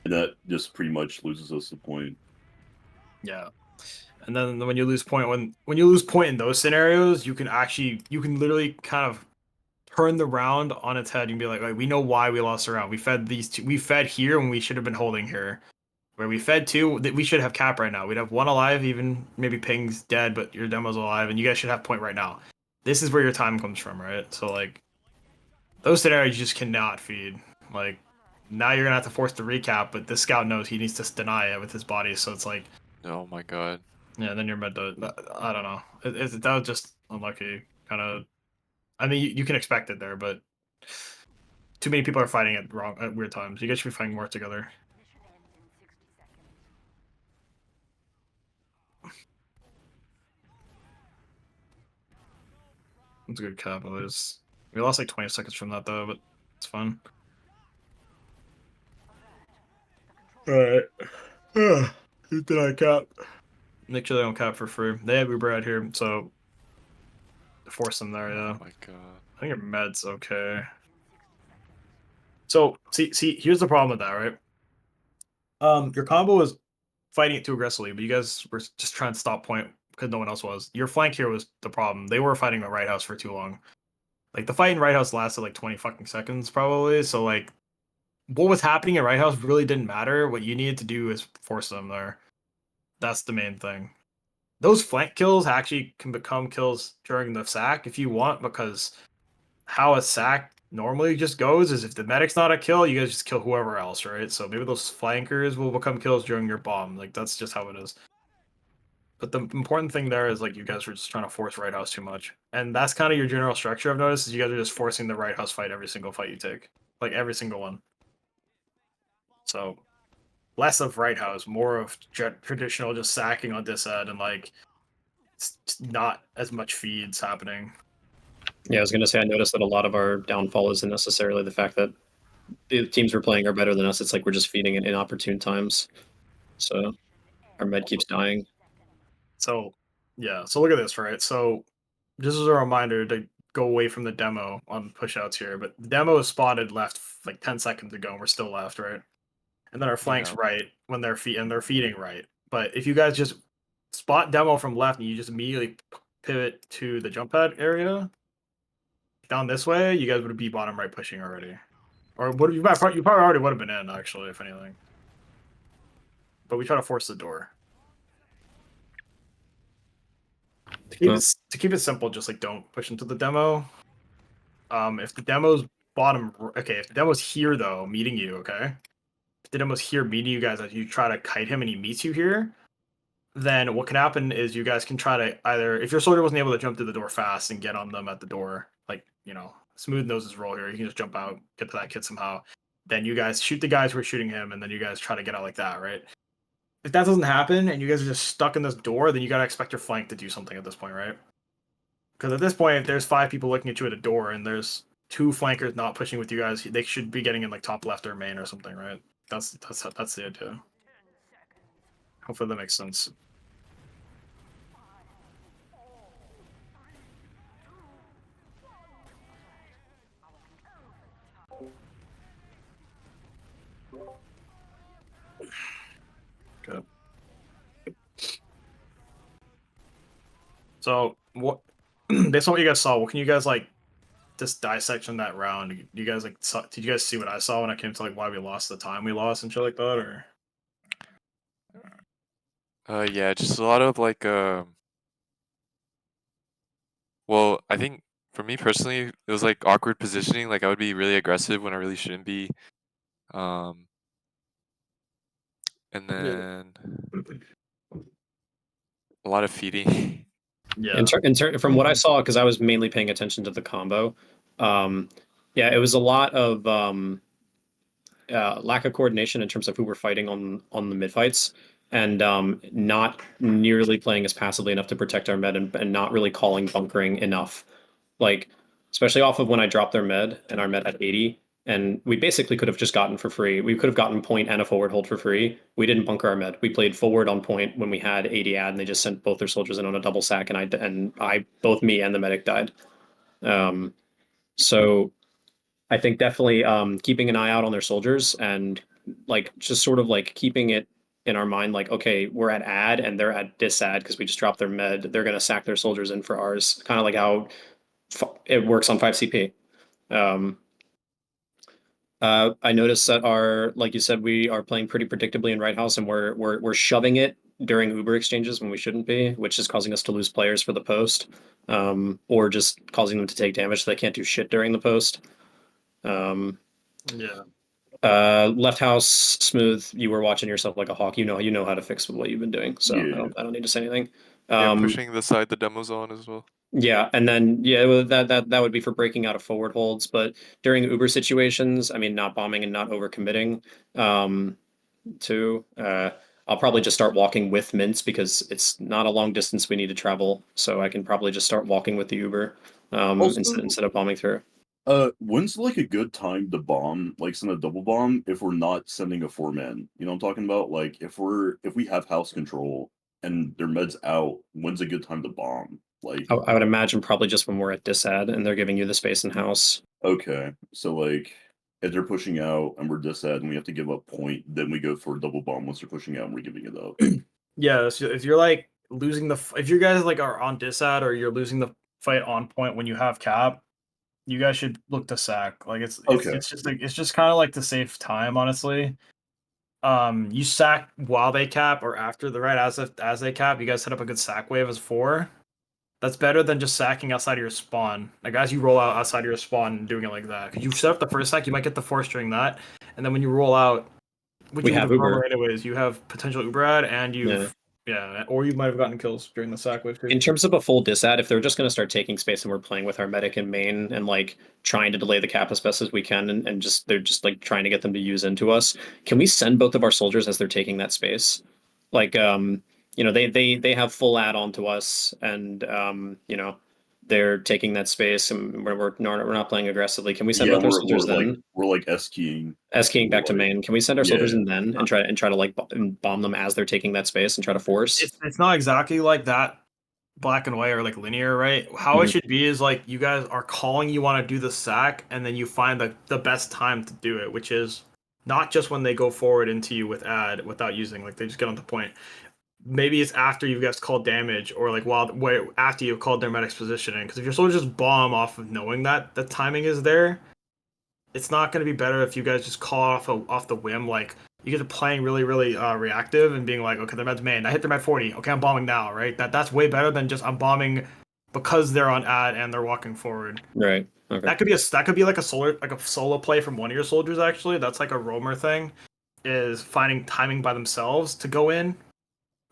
And that just pretty much loses us the point. Yeah. And then when you lose point when you lose point in those scenarios, you can literally kind of turn the round on its head and be like, we know why we lost the round. We fed here when we should have been holding here. Where we fed 2, that we should have cap right now. We'd have 1 alive, even maybe Ping's dead, but your demo's alive, and you guys should have point right now. This is where your time comes from, right? So like those scenarios you just cannot feed. Like now you're gonna have to force the recap, but this scout knows he needs to deny it with his body, so it's like, oh my god. yeah, then you're meant to. I don't know. That was just unlucky. Kind of. I mean, you can expect it there, but too many people are fighting at weird times. You guys should be fighting more together. It's a good cap. We lost like 20 seconds from that though, but it's fun. Alright. Did I cap? Make sure they don't cap for free. They have Uber out here, so force them there, yeah. Oh my god. I think your med's okay. So see, here's the problem with that, right? Your combo was fighting it too aggressively, but you guys were just trying to stop point because no one else was. Your flank here was the problem. They were fighting the right house for too long. Like the fight in right house lasted like 20 fucking seconds probably. So like what was happening in right house really didn't matter. What you needed to do is force them there. That's the main thing. Those flank kills actually can become kills during the sack if you want, because how a sack normally just goes is if the medic's not a kill, you guys just kill whoever else, right? So maybe those flankers will become kills during your bomb. Like that's just how it is. But the important thing there is like you guys were just trying to force right house too much, and that's kind of your general structure. I've noticed is you guys are just forcing the right house fight every single fight you take, like every single one. So less of right house, more of traditional just sacking on disad and like it's not as much feeds happening. Yeah, I was going to say I noticed that a lot of our downfall isn't necessarily the fact that the teams we're playing are better than us. It's like we're just feeding it inopportune times. So our med keeps dying. So yeah, so look at this, right? So just as a reminder to go away from the demo on pushouts here, but the demo is spotted left like 10 seconds ago, and we're still left, right? And then our flanks Yeah. right when they're they're feeding right. But if you guys just spot demo from left and you just immediately pivot to the jump pad area down this way, you guys would be bottom right pushing already, or would you probably already would have been in actually, if anything. But we try to force the door. To keep it simple, just like don't push into the demo. If the demo's bottom, okay, if the demo's here though, meeting you, okay. If the demo's here meeting you guys as you try to kite him and he meets you here, then what can happen is you guys can try to either, if your soldier wasn't able to jump through the door fast and get on them at the door, like smooth noses roll here, you can just jump out, get to that kid somehow. Then you guys shoot the guys who are shooting him, and then you guys try to get out like that, right? If that doesn't happen and you guys are just stuck in this door, then you gotta expect your flank to do something at this point, right? Because at this point, if there's 5 people looking at you at a door and there's 2 flankers not pushing with you guys, they should be getting in like top left or main or something, right? That's the idea. Hopefully that makes sense. Good. So what? Based on what you guys saw, what can you guys like just dissection that round? You guys like did you guys see what I saw when I came to like why we lost the time we lost and shit like that, or? Yeah, just a lot of like well, I think for me personally, it was like awkward positioning. Like I would be really aggressive when I really shouldn't be. Um, and then a lot of feeding. Yeah. From what I saw, because I was mainly paying attention to the combo, yeah, it was a lot of lack of coordination in terms of who we're fighting on the mid fights, and not nearly playing as passively enough to protect our med, and not really calling bunkering enough. Like, especially off of when I dropped their med and our med at 80, and we basically could have just gotten for free. We could have gotten point and a forward hold for free. We didn't bunker our med. We played forward on point when we had 80 ad, and they just sent both their soldiers in on a double sack, and I both me and the medic died. So I think definitely keeping an eye out on their soldiers, and like just sort of like keeping it in our mind, like, okay, we're at ad and they're at disad because we just dropped their med. They're gonna sack their soldiers in for ours, kind of like how it works on 5CP. I noticed that like you said, we are playing pretty predictably in right house, and we're shoving it during Uber exchanges when we shouldn't be, which is causing us to lose players for the post, or just causing them to take damage so they can't do shit during the post. Yeah. Left house smooth. You were watching yourself like a hawk. You know how to fix what you've been doing. So Yeah. I don't need to say anything. Yeah, pushing the side the demo's on as well. Yeah, and then well, that would be for breaking out of forward holds, but during Uber situations, I mean, not bombing and not overcommitting. Too. I'll probably just start walking with mints because it's not a long distance we need to travel, so I can probably just start walking with the Uber Also, instead of bombing through. When's like a good time to bomb, like send a double bomb if we're not sending a 4-man? You know what I'm talking about? Like if we have house control and their meds out, when's a good time to bomb? Like I would imagine probably just when we're at disad and they're giving you the space in house. okay, so like if they're pushing out and we're disad and we have to give up point, then we go for a double bomb once they're pushing out and we're giving it up. Yeah, so if you're like losing if you guys like are on disad or you're losing the fight on point when you have cap, you guys should look to sack. Like Okay. it's just kind of like to save time, honestly. You sack while they cap or after the right as they cap. You guys set up a good sack wave as 4, That's better than just sacking outside of your spawn. Like as you roll out outside of your spawn and doing it like that. Because you set up the first sack, you might get the force during that, and then when you roll out, which We you would have have normally Uber. anyways, you have potential Uber ad, and Yeah. or you might have gotten kills during the sack wave too. In terms of a full disad, if they're just going to start taking space and we're playing with our medic in main and like trying to delay the cap as best as we can and just they're just like trying to get them to use into us, can we send both of our soldiers as they're taking that space? Like you know, they have full add on to us and you know, they're taking that space and we're not playing aggressively. Can we send Yeah, both our soldiers then? we're like S keying. S keying back to like- main. Can we send our Yeah, soldiers yeah. in then and try to like bomb them as they're taking that space and try to force? It's not exactly like that black and white or like linear, right? How it Mhm. should be is like you guys are calling you want to do the sack, and then you find the best time to do it, which is not just when they go forward into you with ad without using, like they just get on the point. Maybe it's after you guys called damage, or like after you've called their medic's positioning. Because if your soldiers just bomb off of knowing that the timing is there, it's not going to be better if you guys just call off the whim. Like you guys are playing really reactive and being like, okay, their med's main. I hit their med 40. Okay, I'm bombing now, right? That's way better than just I'm bombing because they're on ad and they're walking forward. Right. Okay. That could be like a solo play from one of your soldiers. Actually, that's like a roamer thing, is finding timing by themselves to go in,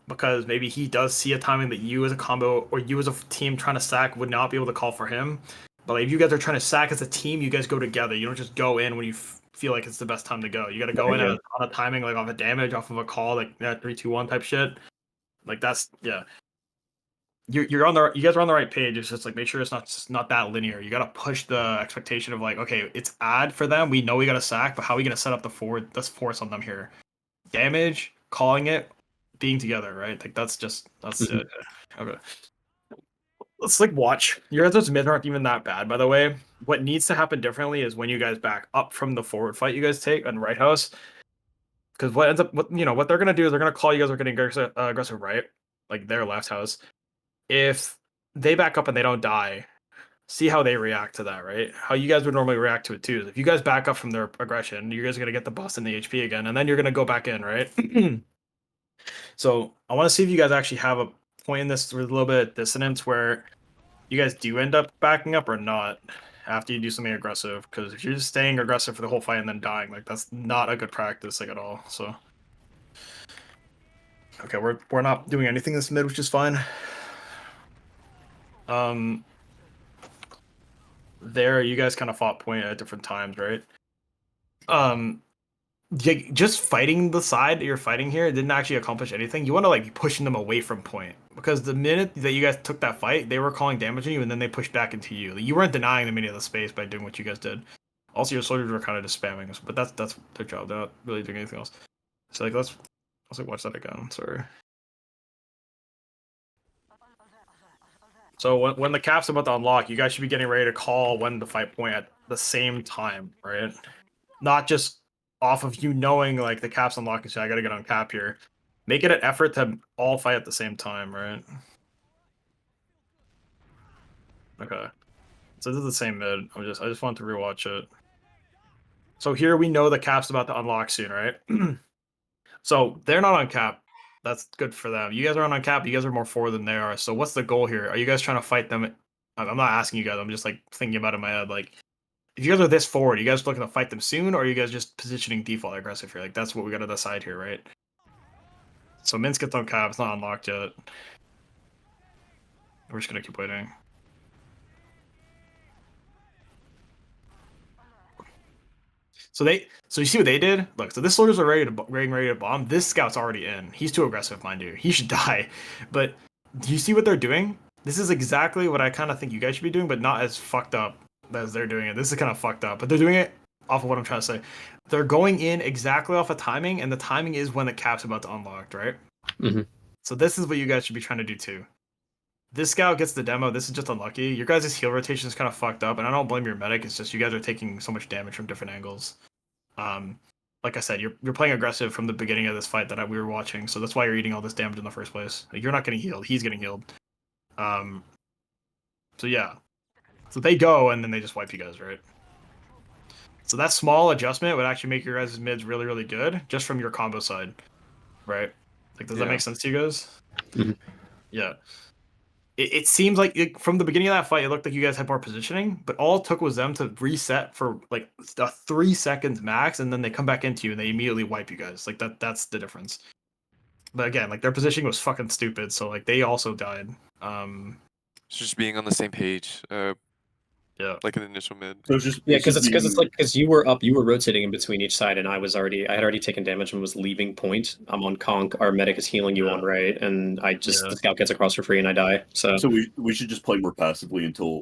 because maybe he does see a timing that you as a combo or you as a team trying to sack would not be able to call for him. But like, if you guys are trying to sack as a team, you guys go together. You don't just go in when you feel like it's the best time to go. You got to go in on a timing, like off a damage, off of a call, like that 3-2-1 type shit. Like that's You're on the, you guys are on the right page. It's just like make sure it's not that linear. You got to push the expectation of like, okay, it's ad for them. We know we got to sack, but how are we gonna set up the forward? Let's force on them here. Damage, calling it, being together, right? Like that's it. Okay. Let's like watch. Your guys' mid aren't even that bad, by the way. What needs to happen differently is when you guys back up from the forward fight you guys take on right house. Because what ends up, what they're gonna do is they're gonna call you guys are getting aggressive right, like their left house. If they back up and they don't die, see how they react to that, right? How you guys would normally react to it too. If you guys back up from their aggression, you guys are gonna get the bust in the HP again, and then you're gonna go back in, right? So I want to see if you guys actually have a point in this with a little bit of dissonance where you guys do end up backing up or not after you do something aggressive. Because if you're just staying aggressive for the whole fight and then dying, like that's not a good practice like at all. So okay, we're not doing anything this mid, which is fine. There you guys kind of fought point at different times, right? Just fighting the side that you're fighting here didn't actually accomplish anything. You want to like be pushing them away from point, because the minute that you guys took that fight, they were calling damage on you, and then they pushed back into you. Like, you weren't denying them any of the space by doing what you guys did. Also, your soldiers were kind of just spamming us, but that's their job. They're not really doing anything else. So like let's like watch that again. Sorry. So when the cap's about to unlock, you guys should be getting ready to call when to fight point at the same time, right? Not just off of you knowing like the cap's unlocking, so I gotta get on cap here. Make it an effort to all fight at the same time, right? Okay. So this is the same mid. I just want to rewatch it. So here we know the cap's about to unlock soon, right? So they're not on cap. That's good for them. You guys are on cap. You guys are more forward than they are. So what's the goal here? Are you guys trying to fight them? I'm not asking you guys. I'm just like thinking about it in my head. Like, if you guys are this forward, are you guys looking to fight them soon, or are you guys just positioning default aggressive here? Like, that's what we got to decide here, right? So Minsk gets on cap. It's not unlocked yet. We're just gonna keep waiting. So you see what they did? Look, so this soldiers are ready to bomb. This scout's already in. He's too aggressive, mind you. He should die. But do you see what they're doing? This is exactly what I kind of think you guys should be doing, but not as fucked up as they're doing it. This is kind of fucked up, but they're doing it off of what I'm trying to say. They're going in exactly off of timing, and the timing is when the cap's about to unlock, right? Mm-hmm. So this is what you guys should be trying to do too. This scout gets the demo. This is just unlucky. Your guys' heal rotation is kind of fucked up, and I don't blame your medic. It's just you guys are taking so much damage from different angles. Like I said, you're playing aggressive from the beginning of this fight that we were watching, so that's why you're eating all this damage in the first place. Like, you're not getting healed. He's getting healed. So yeah. So they go, and then they just wipe you guys, right? So that small adjustment would actually make your guys' mids really, really good, just from your combo side, right? Like, does that make sense to you guys? Mm-hmm. Yeah. it seems like from the beginning of that fight, it looked like you guys had more positioning, but all it took was them to reset for like 3 seconds max, and then they come back into you and they immediately wipe you guys. Like that's the difference. But again, like their positioning was fucking stupid, so like they also died. It's just being on the same page. Yeah. Like an initial mid. So it's just Yeah, because it's being- like because you were up, you were rotating in between each side, and I had already taken damage and was leaving point. I'm on conk. Our medic is healing you on right, and I just Yeah. the scout gets across for free, and I die. So So we should just play more passively until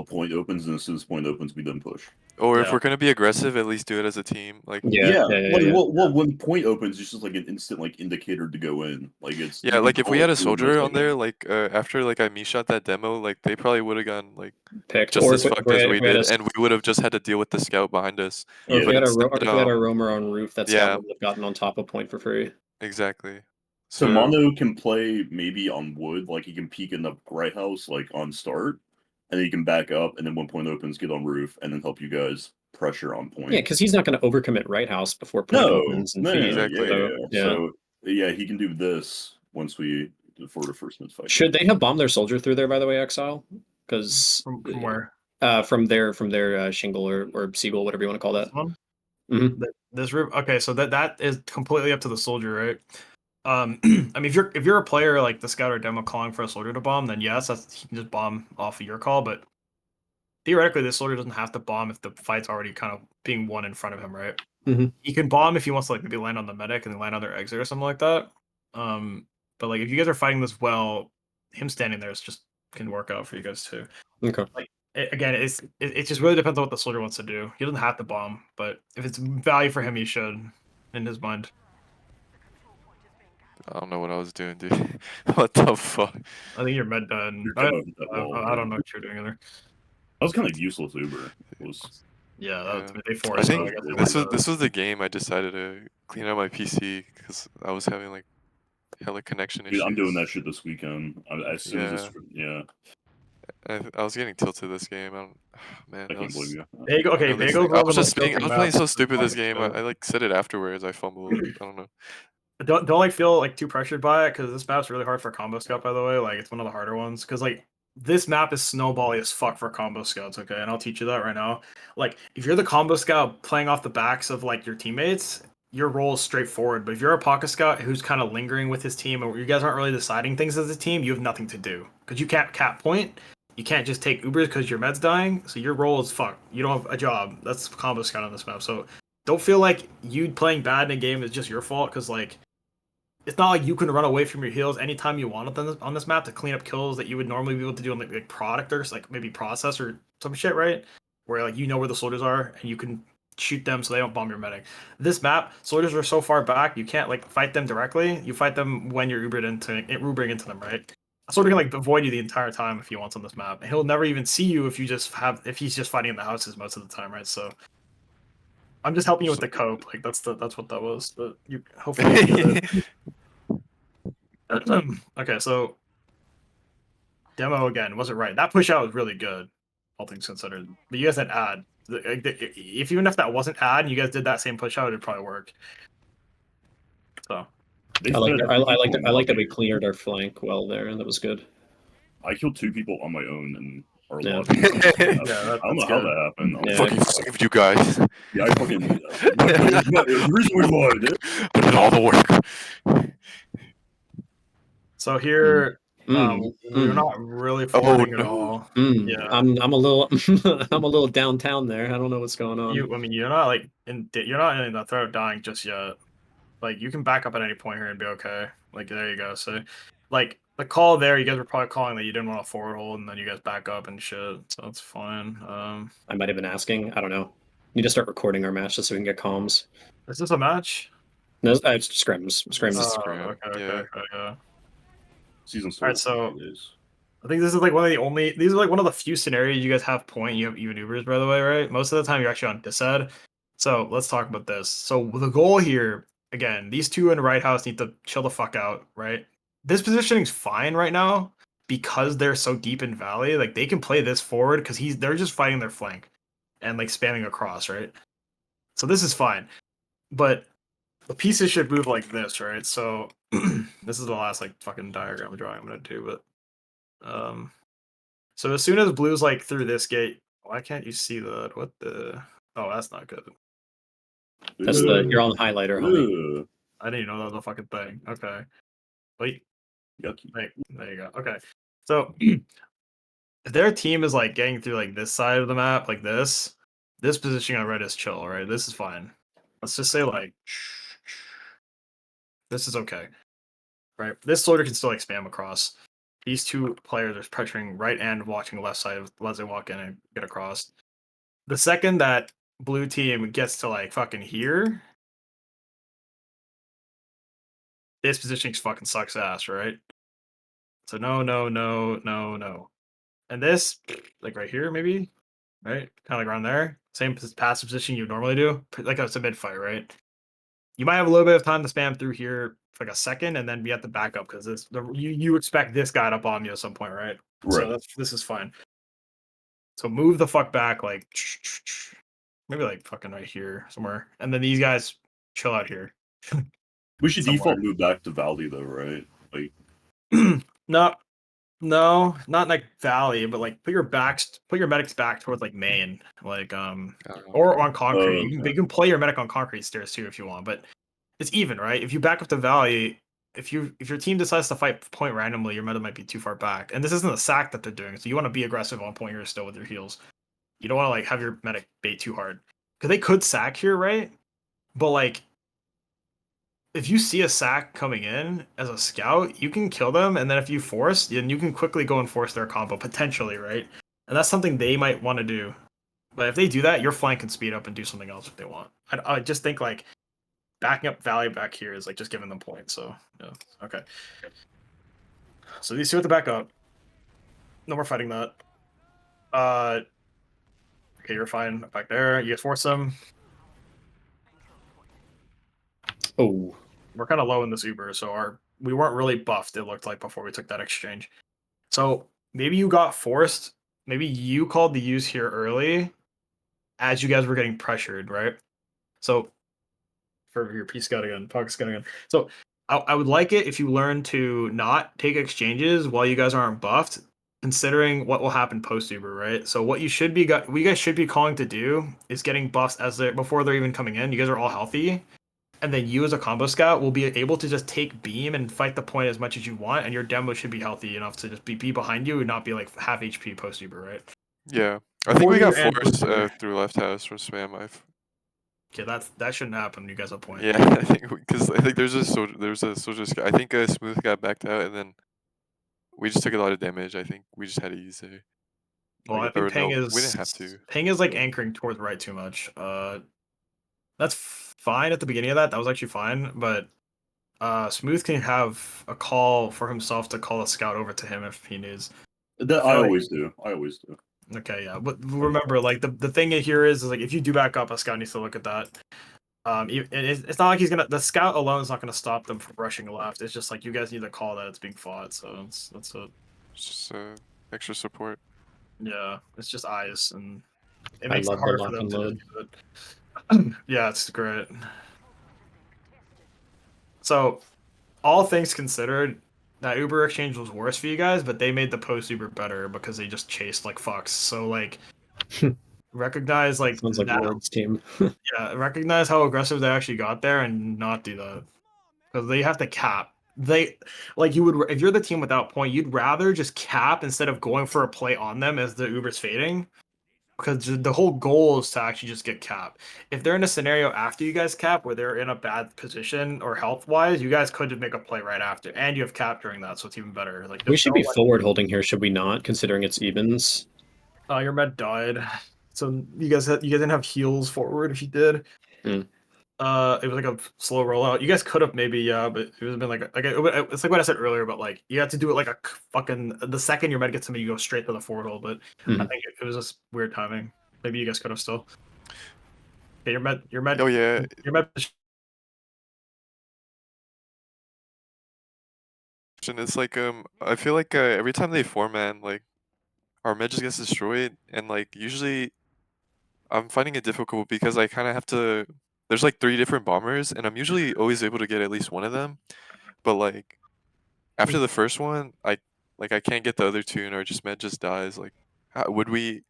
point opens, and as soon as point opens, we then push. Or if Yeah. we're gonna be aggressive, at least do it as a team. Like yeah. Well, when point opens, it's just like an instant like indicator to go in. Like it's yeah, you like can if we call had it a through and soldier that's on there, like after like I me shot that demo, like they probably would have gone like Picked, just or as if fucked as we if we had did, a, and we would have just had to deal with the scout behind us. or if Yeah. we had a instead, or if we had a roamer on roof, that scout yeah. would have gotten on top of point for free. Exactly. So Mono can play maybe on wood, like he can peek in the right house like on start, and then he can back up, and then when point opens, get on roof, and then help you guys pressure on point. Yeah, because he's not going to overcommit right house before point opens and feed. Exactly. So, So he can do this once we for the first mid fight. should they have bombed their soldier through there? By the way, Exile, because From where? from their shingle or seagull, whatever you want to call that. This one? Mhm. This roof. Okay, so that is completely up to the soldier, right? I mean, if you're a player like the scout or demo calling for a soldier to bomb, then yes, he can just bomb off of your call. But theoretically, this soldier doesn't have to bomb if the fight's already kind of being won in front of him, right? Mhm. He can bomb if he wants to like maybe land on the medic and then land on their exit or something like that. But like if you guys are fighting this well, him standing there is just can work out for you guys too. Okay. Like again, it just really depends on what the soldier wants to do. He doesn't have to bomb, but if it's value for him, he should, in his mind. I don't know what I was doing, dude. What the fuck? I think you're med done. You're I done with that wall, don't yeah. know what you're doing either. That was kind of useless Uber. It was Yeah, Yeah. they I forced. think So I guess this this was the game I decided to clean out my PC because I was having like hella connection issues. dude, I'm doing that shit this weekend. As soon as I was getting tilted this game. I don't, man. I can't believe you. Bagel, okay, I know this Bagel's thing- I one was of just the being, I joking was playing maps. so stupid this Fucking game. shit. I like said it afterwards. I fumbled. I don't know. Don't like feel like too pressured by it because this map's really hard for combo scout. By the way, like it's one of the harder ones because like this map is snowbally as fuck for combo scouts. Okay, and I'll teach you that right now. Like if you're the combo scout playing off the backs of like your teammates, your role is straightforward. But if you're a pocket scout who's kind of lingering with his team, or you guys aren't really deciding things as a team, you have nothing to do because you can't cap point. You can't just take Ubers because your med's dying. So your role is fuck. You don't have a job. That's combo scout on this map. So don't feel like you playing bad in a game is just your fault because like it's not like you can run away from your heals anytime you want on this map to clean up kills that you would normally be able to do on like product or like maybe process or some shit, right? Where like you know where the soldiers are and you can shoot them so they don't bomb your medic. This map, soldiers are so far back you can't like fight them directly. You fight them when you're Ubering into them, right? A soldier can like avoid you the entire time if he wants on this map. And he'll never even see you if he's just fighting in the houses most of the time, right? So I'm just helping you with the cope. Like that's what that was. But you hopefully you get it. Okay, so demo again wasn't right. That push out was really good, all things considered. But you guys had ad. If even if that wasn't ad, and you guys did that same push out, it'd probably work. So I like that we cleared our flank well there, and that was good. I killed 2 people on my own and our Yeah. lobby. Yeah, I don't know how good. that happened. Yeah. Fucking saved you guys. Yeah, I fucking. The reason we won. I did all the work. So here, Mm. we're Mm. not really Oh, forwarding at no. all. Mm. Yeah. I'm a little I'm a little downtown there. I don't know what's going on. I mean, you're not like you're not in the threat of dying just yet. Like you can back up at any point here and be okay. Like there you go. So, like the call there, you guys were probably calling that you didn't want to forward hold, and then you guys back up and shit. So that's fine. I might have been asking. I don't know. Need to start recording our match just so we can get comms. Is this a match? No, it's scrims. Scrims. Uh, Okay. yeah. Yeah. Season Alright, so- I think this is like one of the only. These are like one of the few scenarios you guys have point. You have even Ubers, by the way, right? Most of the time you're actually on disad. So let's talk about this. So the goal here, again, these two in the right house need to chill the fuck out, right? This positioning's fine right now because they're so deep in valley. Like they can play this forward because they're just fighting their flank and like spamming across, right? So this is fine, but the pieces should move like this, right? So this is the last like fucking diagram drawing I'm gonna do, but So as soon as blue's like through this gate, why can't you see that? What the? Oh, that's not good. That's you're on the highlighter, homie. Ugh. I didn't even know that was a fucking thing. Okay. Wait. Yucky. There you go. Okay. So if their team is like getting through like this side of the map, like this positioning on red is chill, right? This is fine. Let's just say like this is okay. Right? This soldier can still like spam across. These two players are pressuring right and watching left side as they walk in and get across. The second that blue team gets to like fucking here, this positioning fucking sucks ass, right? So no. And this, like right here, maybe, right? Kind of like around there. Same passive position you normally do. Like it's a mid fight, right? You might have a little bit of time to spam through here for like a second and then be at the backup because you expect this guy to bomb you at some point, right? Right. So this is fine. So move the fuck back, like maybe like fucking right here somewhere, and then these guys chill out here. We should Somewhere. default move back to Valley though, right? Like, No, not like Valley, but like put your medics back towards like main, like or on concrete. You can play your medic on concrete stairs too if you want, but it's even, right? If you back up to Valley, if your team decides to fight point randomly, your medic might be too far back, and this isn't a sack that they're doing, so you want to be aggressive on point here still with your heals. You don't want to like have your medic bait too hard because they could sack here, right? But like if you see a sack coming in as a scout, you can kill them, and then if you force, then you can quickly go and force their combo potentially, right? And that's something they might want to do. But if they do that, your flank can speed up and do something else if they want. I just think like backing up Valley back here is like just giving them points. So yeah, okay. So these two at the backup. No more fighting that. Okay, you're fine back there. You guys force them. Oh, We're kind of low in this Uber, so we weren't really buffed, it looked like, before we took that exchange. So maybe you got forced. Maybe you called the use here early as you guys were getting pressured, right? So for your P scout again, pocket scout again. So I would like it if you learn to not take exchanges while you guys aren't buffed, considering what will happen post Uber, right? So what you guys should be calling to do is getting buffs before they're even coming in. You guys are all healthy. And then you as a combo scout will be able to just take beam and fight the point as much as you want, and your demo should be healthy enough to just be behind you and not be like half HP post Uber, right? Yeah, I think we Before got you end forced Uber. through left house from spam. Okay, that shouldn't happen. You guys have point. Yeah, I think because I think there's a soldier. I think Smooth got backed out, and then we just took a lot of damage. I think we just had to use it. Well, I Or think no, we didn't have to. Ping is like anchoring towards right too much. That's fine at the beginning of that. That was actually fine, but Smooth can have a call for himself to call a scout over to him if he needs. that I always do. Okay, yeah, but remember, like the thing here is like if you do back up, a scout needs to look at that. And it's not like the scout alone is not gonna stop them from rushing left. It's just like you guys need to call that it's being fought. So that's it. Just extra support. Yeah, it's just eyes, and it I makes it love the harder for lock them and to load. do it. Yeah, it's great. So, all things considered, that Uber exchange was worse for you guys, but they made the post Uber better because they just chased like fucks. So like, recognize like sounds like that. Ward's team. Yeah, recognize how aggressive they actually got there and not do that because they have to cap. They like you would if you're the team without point, you'd rather just cap instead of going for a play on them as the Uber's fading. Because the whole goal is to actually just get cap. If they're in a scenario after you guys cap where they're in a bad position or health wise, you guys could just make a play right after, and you have cap during that, so it's even better. Like We should be forward holding here, should we not? Considering it's evens. your med died, so you guys didn't have heals forward. If you did, it was like a slow rollout. You guys could have maybe but it would have been like it's like what I said earlier, but like you have to do it like a fucking the second your med gets to me, you go straight to the forward hold. But I think it was just weird timing. Maybe you guys could have still. Okay, your med. Oh yeah. Your med. And it's like I feel like every time they four-man, like our mid just gets destroyed, and like usually I'm finding it difficult because I kind of have to. There's like 3 different bombers, and I'm usually always able to get at least one of them, but like after the first one, Like I can't get the other two, and our just med just dies. Like, would we?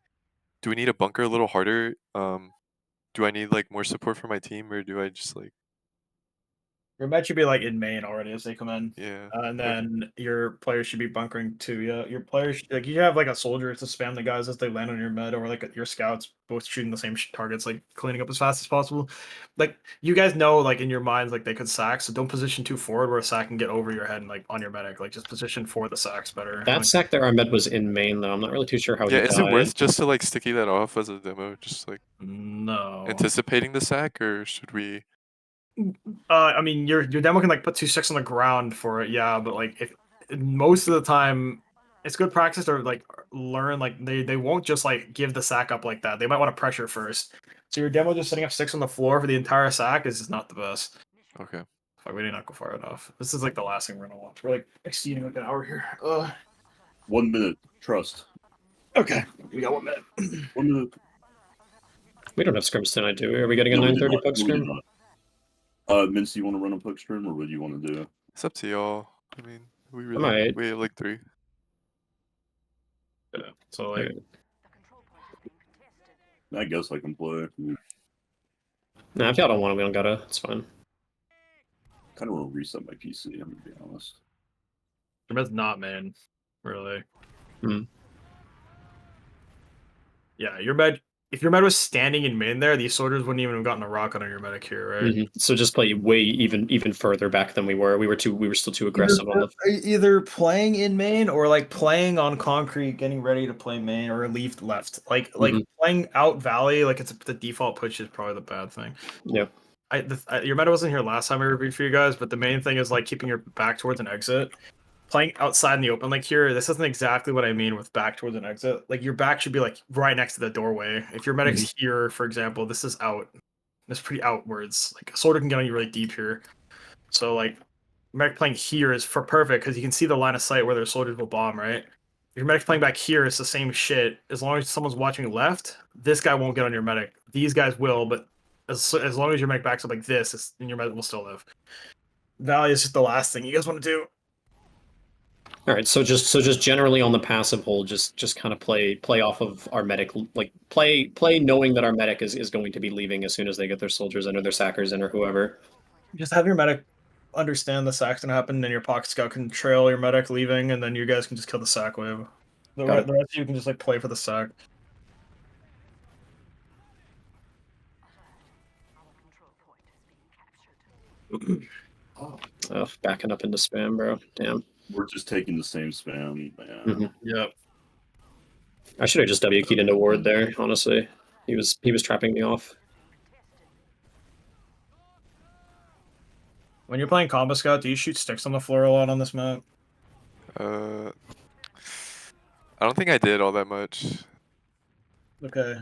Do we need to bunker a little harder? Do I need like more support from my team, or do I just like? Your med should be like in main already as they come in. Yeah. And Okay. then your players should be bunkering too. Yeah, your players like you have like a soldier to spam the guys as they land on your med, or like your scouts both shooting the same targets, like cleaning up as fast as possible. Like you guys know, like in your minds, like they could sack, so don't position too forward where a sack can get over your head and like on your medic. Like just position for the sacks better. That sack there, our med was in main though. I'm not really too sure how Yeah. he Is died. it worth just to like sticky that off as a demo, just like No. anticipating the sack, or should we? I mean, your demo can like put 2 sticks on the ground for it, yeah, but like if most of the time, it's good practice to like learn. Like they won't just like give the sack up like that. They might want to pressure first. So your demo just setting up sticks on the floor for the entire sack is just not the best. Okay. Fuck, we did not go far enough. This is like the last thing we're gonna watch. We're like exceeding like an hour here. 1 minute. Trust. Okay, we got 1 minute. 1 minute. We don't have scrims tonight, do we? Are we getting a No, we did 9:30 not. puck No, we did scrim? not. Mince, do you want to run a puck stream, or what do you want to do? It's up to y'all. I mean, we really might. we have like 3. Yeah, so like I guess I can play. Nah, if y'all don't want it, we don't gotta. It's fine. Kind of want to reset my PC. I'm gonna be honest. your med's not man, really. Hmm. Yeah, your med. If your med was standing in main there, these soldiers wouldn't even have gotten a rocket on your medic here, right? Mhm. So just play way even further back than we were. We were still too aggressive on the. Either playing in main or like playing on concrete, getting ready to play main or leave left. Like Mhm. playing out valley, like it's the default push is probably the bad thing. Yep. Your meta wasn't here last time I reviewed for you guys, but the main thing is like keeping your back towards an exit. Playing outside in the open, like here, this isn't exactly what I mean with back towards an exit. Like your back should be like right next to the doorway. If your medic's here, for example, this is out. It's pretty outwards. Like a soldier can get on you really deep here. So like medic playing here is for perfect because you can see the line of sight where their soldiers will bomb, right? If your medic's playing back here, it's the same shit. As long as someone's watching left, this guy won't get on your medic. These guys will, but as long as your medic backs up like this, then your medic will still live. Valley is just the last thing you guys want to do. All right. So just generally on the passive hold, just kind of play off of our medic, like play knowing that our medic is going to be leaving as soon as they get their soldiers in or their sackers in or whoever. Just have your medic understand the sack's gonna happen, and your pocket scout can trail your medic leaving, and then you guys can just kill the sack wave. The Got it. rest of you can just like play for the sack. Oh, backing up into spam, bro. Damn. We're just taking the same spam. Man. Mhm. Yep. I should have just W keyed into ward there. Honestly, he was trapping me off. When you're playing combo scout, do you shoot sticks on the floor a lot on this map? I don't think I did all that much. Okay.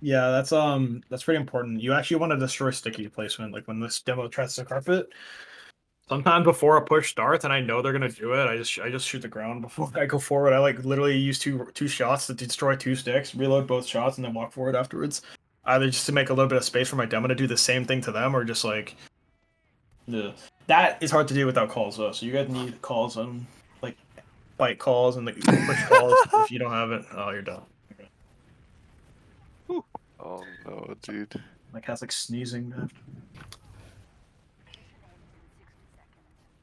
Yeah, that's pretty important. You actually want to destroy sticky placement, like when this demo tries to carpet. Sometimes before a push starts, and I know they're gonna do it, I just shoot the ground before I go forward. I like literally use two shots to destroy 2 sticks, reload both shots, and then walk forward afterwards. Either just to make a little bit of space for my demo to do the same thing to them, or just like, yeah. That is hard to do without calls though. So you guys need calls on like fight calls and like push calls. If you don't have it, oh, you're done. Okay. Oh no, dude. Like has like sneezing.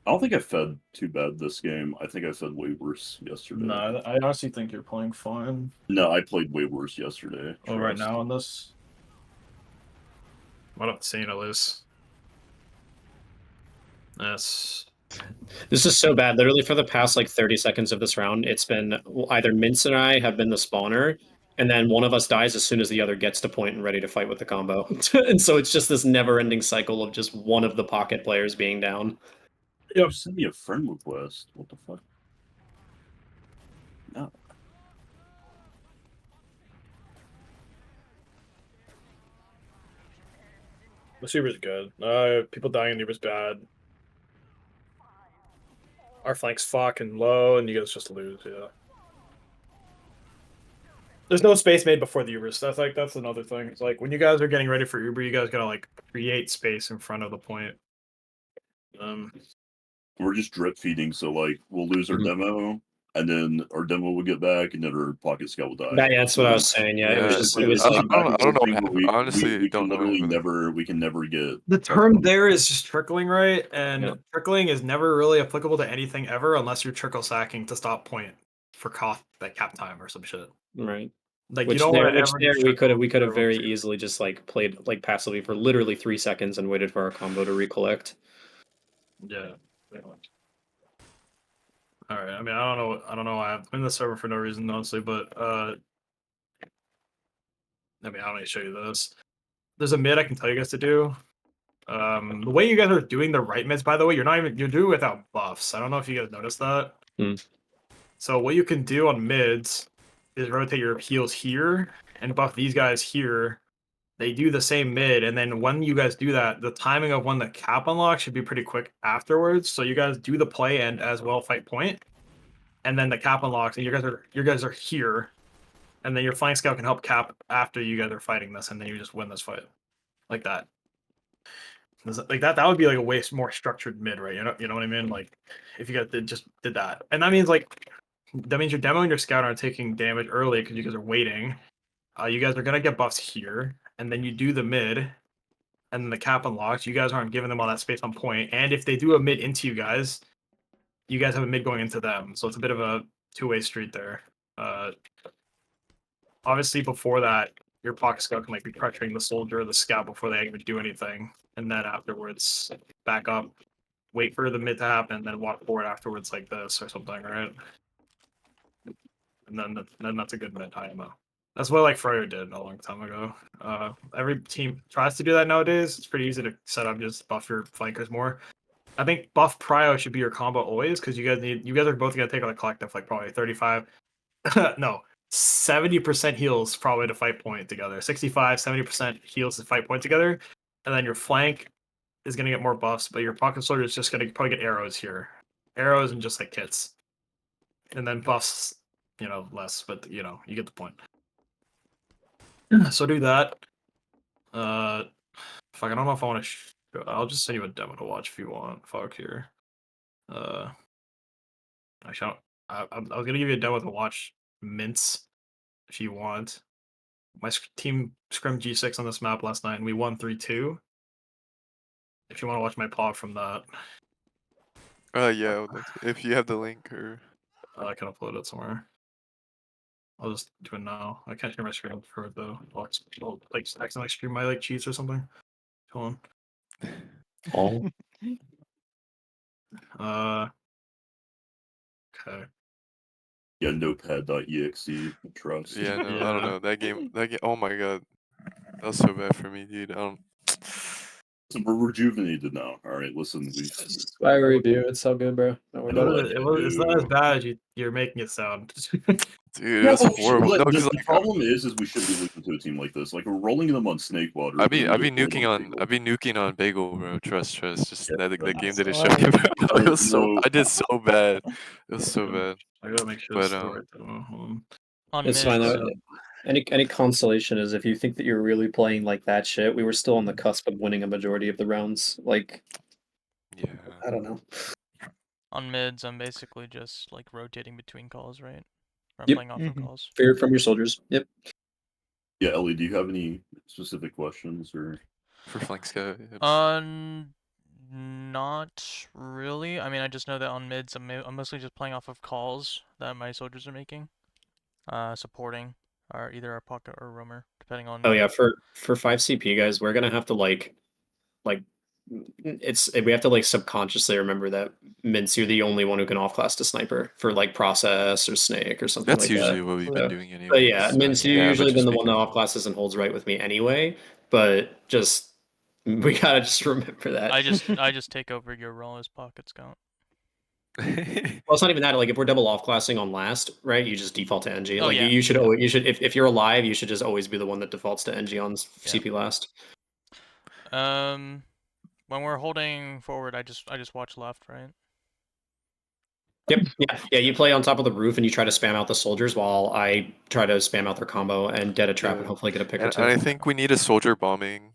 I don't think I fed too bad this game. I think I fed way worse yesterday. No, I honestly think you're playing fine. No, I played way worse yesterday. Oh, right Trust. now on this. What up, seeing a loose? That's This is so bad. Literally for the past like 30 seconds of this round, it's been either Mince and I have been the spawner, and then one of us dies as soon as the other gets to point and ready to fight with the combo. And so it's just this never-ending cycle of just one of the pocket players being down. Yo, send me a friend request. What the fuck? No. the Super's good. People dying in the Uber's bad. Our flank's fucking low, and you guys just lose. Yeah. There's no space made before the Ubers. That's another thing. It's like when you guys are getting ready for Uber, you guys gotta like create space in front of the point. We're just drip feeding, so like we'll lose our Mhm. demo, and then our demo would get back, and then our pocket scout would die. That's what I was saying. Yeah, it was Yeah, just It's it was like like back I and don't know forth what thing where happened. Honestly, we don't can know what literally happened. we can never get The term there is just trickling, right? And Yeah. trickling is never really applicable to anything ever unless you're trickle sacking to stop point for like cap time or some shit. right. Like you Which don't there, want to which ever there use we could have trickle. very easily just like played like passively for literally 3 seconds and waited for our combo to recollect. Yeah. All right. I mean, I don't know why I'm in the server for no reason, honestly, but I mean, I don't need to show you this. There's a mid I can tell you guys to do. The way you guys are doing the right mids, by the way, you're doing it without buffs. I don't know if you guys noticed that. Hmm. So what you can do on mids is rotate your heals here and buff these guys here. They do the same mid, and then when you guys do that, the timing of when the cap unlock should be pretty quick afterwards. So you guys do the play and as well fight point, and then the cap unlocks, and you guys are here, and then your flank scout can help cap after you guys are fighting this, and then you just win this fight like that. Like that would be like a way more structured mid, right? You know what I mean? Like if you guys just did that, and that means your demo and your scout aren't taking damage early because you guys are waiting. You guys are gonna get buffs here, and then you do the mid, and then the cap unlocks. You guys aren't giving them all that space on point, and if they do a mid into you guys have a mid going into them, so it's a bit of a two-way street there. Obviously, before that, your pocket scout can like be pressuring the soldier or the scout before they even do anything, and then afterwards back up, wait for the mid to happen, then walk forward afterwards like this or something, right? And then that's a good mid IMO. That's what like Fryer did a long time ago. Every team tries to do that nowadays. It's pretty easy to set up, just buff your flankers more. I think buff prio should be your combo always because you guys are both gonna take a collective like probably 35 no 70% heals probably to fight point together. 65-70% heals to fight point together, and then your flank is gonna get more buffs, but your pocket soldier is just gonna probably get arrows here. Arrows and just like kits. And then buffs, less, but you get the point. So do that. Fuck, I don't know if I want to. I'll just send you a demo to watch if you want. Fuck here. Actually, I was gonna give you a demo to watch Mints if you want. My team scrimmed G6 on this map last night, and we won 3-2. If you want to watch my pod from that, Yeah, I would love to. If you have the link or I can upload it somewhere. I'll just do it now. I can't share my screen for it though. I'll like accidentally stream my like cheats or something. Hold All on. Okay. yeah, notepad.exe. Trust. yeah, no, I Yeah. don't know. That game, oh my god. That was so bad for me, dude. I don't So we're rejuvenated now. All right, listen, we Spy review. It's so good, bro. No, we're I know done. what It's not as bad as you're making it sound. dude, it was horrible. No, The because like problem is we should be losing to a team like this. Like we're rolling them on snake water. I'd be nuking on Bagel, bro. Trust. Just Yeah, the game that's didn't show why. me, bro. It was so No. I did so bad. It was so bad. I gotta make sure But, it's the right demo. On It's mid. fine. Any consolation is if you think that you're really playing like that shit, we were still on the cusp of winning a majority of the rounds. Like, yeah. I don't know. On mids, I'm basically just like rotating between calls, right? Or I'm Yep. playing off of calls. Fear from your soldiers. Yep. Yeah, Ellie, do you have any specific questions or? For flank scout. Not really. I mean, I just know that on mids, I'm mostly just playing off of calls that my soldiers are making, supporting, or either our pocket or roamer, depending on. Oh yeah, for 5 CP guys, we're gonna have to like we have to like subconsciously remember that Mints, you're the only one who can off-class to sniper for like process or snake or something That's like usually that. what we've So, been doing anyway. but yeah, Mints, you've usually been the one that off. off-classes and holds right with me anyway. But just we gotta just remember that. I just take over your role as pocket scout. Well, it's not even that. Like, if we're double off-classing on last, right? You just default to NG. Oh, Like, yeah. you should always, if you're alive, you should just always be the one that defaults to NG on CP last. When we're holding forward, I just watch left, right? Yep. Yeah. You play on top of the roof and you try to spam out the soldiers while I try to spam out their combo and dead a trap and hopefully get a pick or two. And I think we need a soldier bombing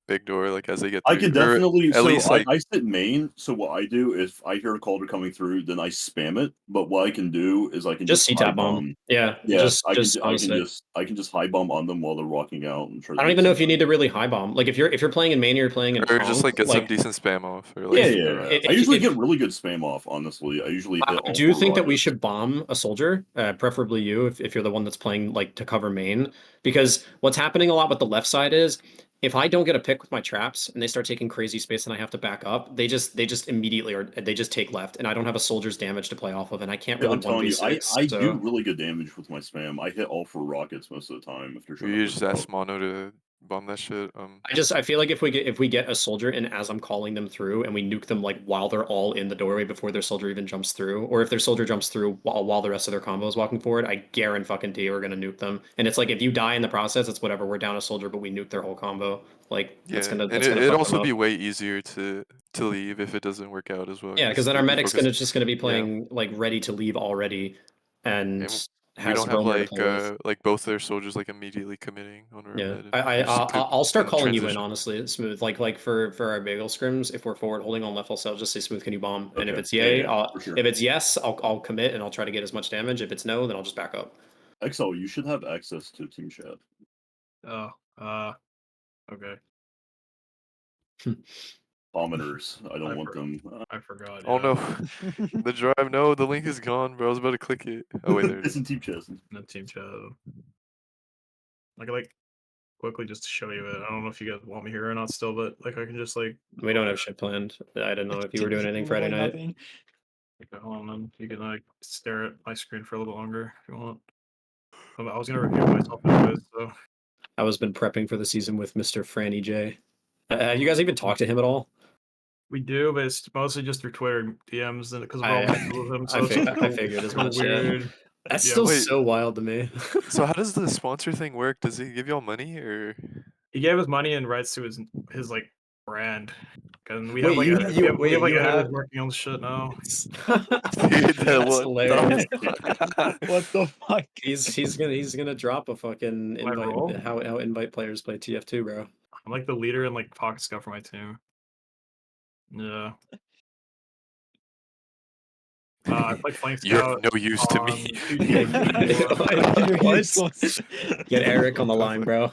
big door like as they get I through. can Or definitely. at So least like I sit main. So what I do if I hear a caller coming through, then I spam it. But what I can do is I can Just just high C-tap bomb. bomb. Yeah, Yeah, just honestly. I can just high bomb on them while they're walking out and try to I don't make even know some if you money. need to really high bomb. Like if you're playing in main or you're playing in or just conk, like get some like decent spam off or Yeah, like yeah. I if usually if get really good spam off. Honestly, I usually hit I all do 4 think that we rockets. should bomb a soldier, preferably you, if you're the one that's playing like to cover main. Because what's happening a lot with the left side is if I don't get a pick with my traps and they start taking crazy space and I have to back up, they just immediately they just take left and I don't have a soldier's damage to play off of and I can't Yeah, really I'm telling you, 1v6. I do So really good damage with my spam. I hit all 4 rockets most of the time if they're trying to you push just ask out. Mono to bomb that shit. I feel like if we get a soldier and as I'm calling them through and we nuke them like while they're all in the doorway before their soldier even jumps through, or if their soldier jumps through while the rest of their combo is walking forward, I guarantee we're gonna nuke them. And it's like if you die in the process, it's whatever. We're down a soldier, but we nuke their whole combo. Like Yeah, and that's gonna it'd fuck them also up. be way easier to leave if it doesn't work out as well. Yeah, because then our you'd be medic's focused. just gonna be Yeah, playing like ready to leave already, and and we has don't have Roamer to play with. like both their soldiers like immediately committing on our Yeah, mid, and we just I'll start can calling you in transition. honestly, Smooth. Like for our bagel scrims, if we're forward holding on left, I'll just say Smooth, can you bomb? And if Okay. it's Yeah, yay, yeah, for sure. if it's yes, I'll commit and I'll try to get as much damage. If it's no, then I'll just back up. Exile, you should have access to team chat. Oh, okay. Commoners. I don't I want forgot. them. I forgot. Oh Yeah. no, the drive. No, the link is gone, bro. I was about to click it. Oh wait, there it It's is. in team chat. No team chat. Like quickly just to show you it. I don't know if you guys want me here or not still, but like I can just like We don't have shit planned. I don't know if you were doing anything Friday night. Nothing. okay, hold on, then you can like stare at my screen for a little bit longer if you want. I was gonna review myself anyways, so I was been prepping for the season with Mr. Franny J. Have you guys even talked to him at all? we do, but it's mostly just through Twitter DMs and because we're all connected with him, so it's I figured as kinda much. Yeah. weird. That's Yeah, still wait. so wild to me. So how does the sponsor thing work? Does he give y'all money or? He gave us money and rights to his like brand. And we have Wait, like you we have like you editors have working on the shit now. Dude, That's what hilarious. the What the fuck? He's gonna drop a fucking My role? invite how invite players play TF2, bro. I'm like the leader and like pocket scout for my team. Yeah. I play flank You're scout of no use to me. on 2T. You're What? useless. Get Eric on the What the line, fuck? bro.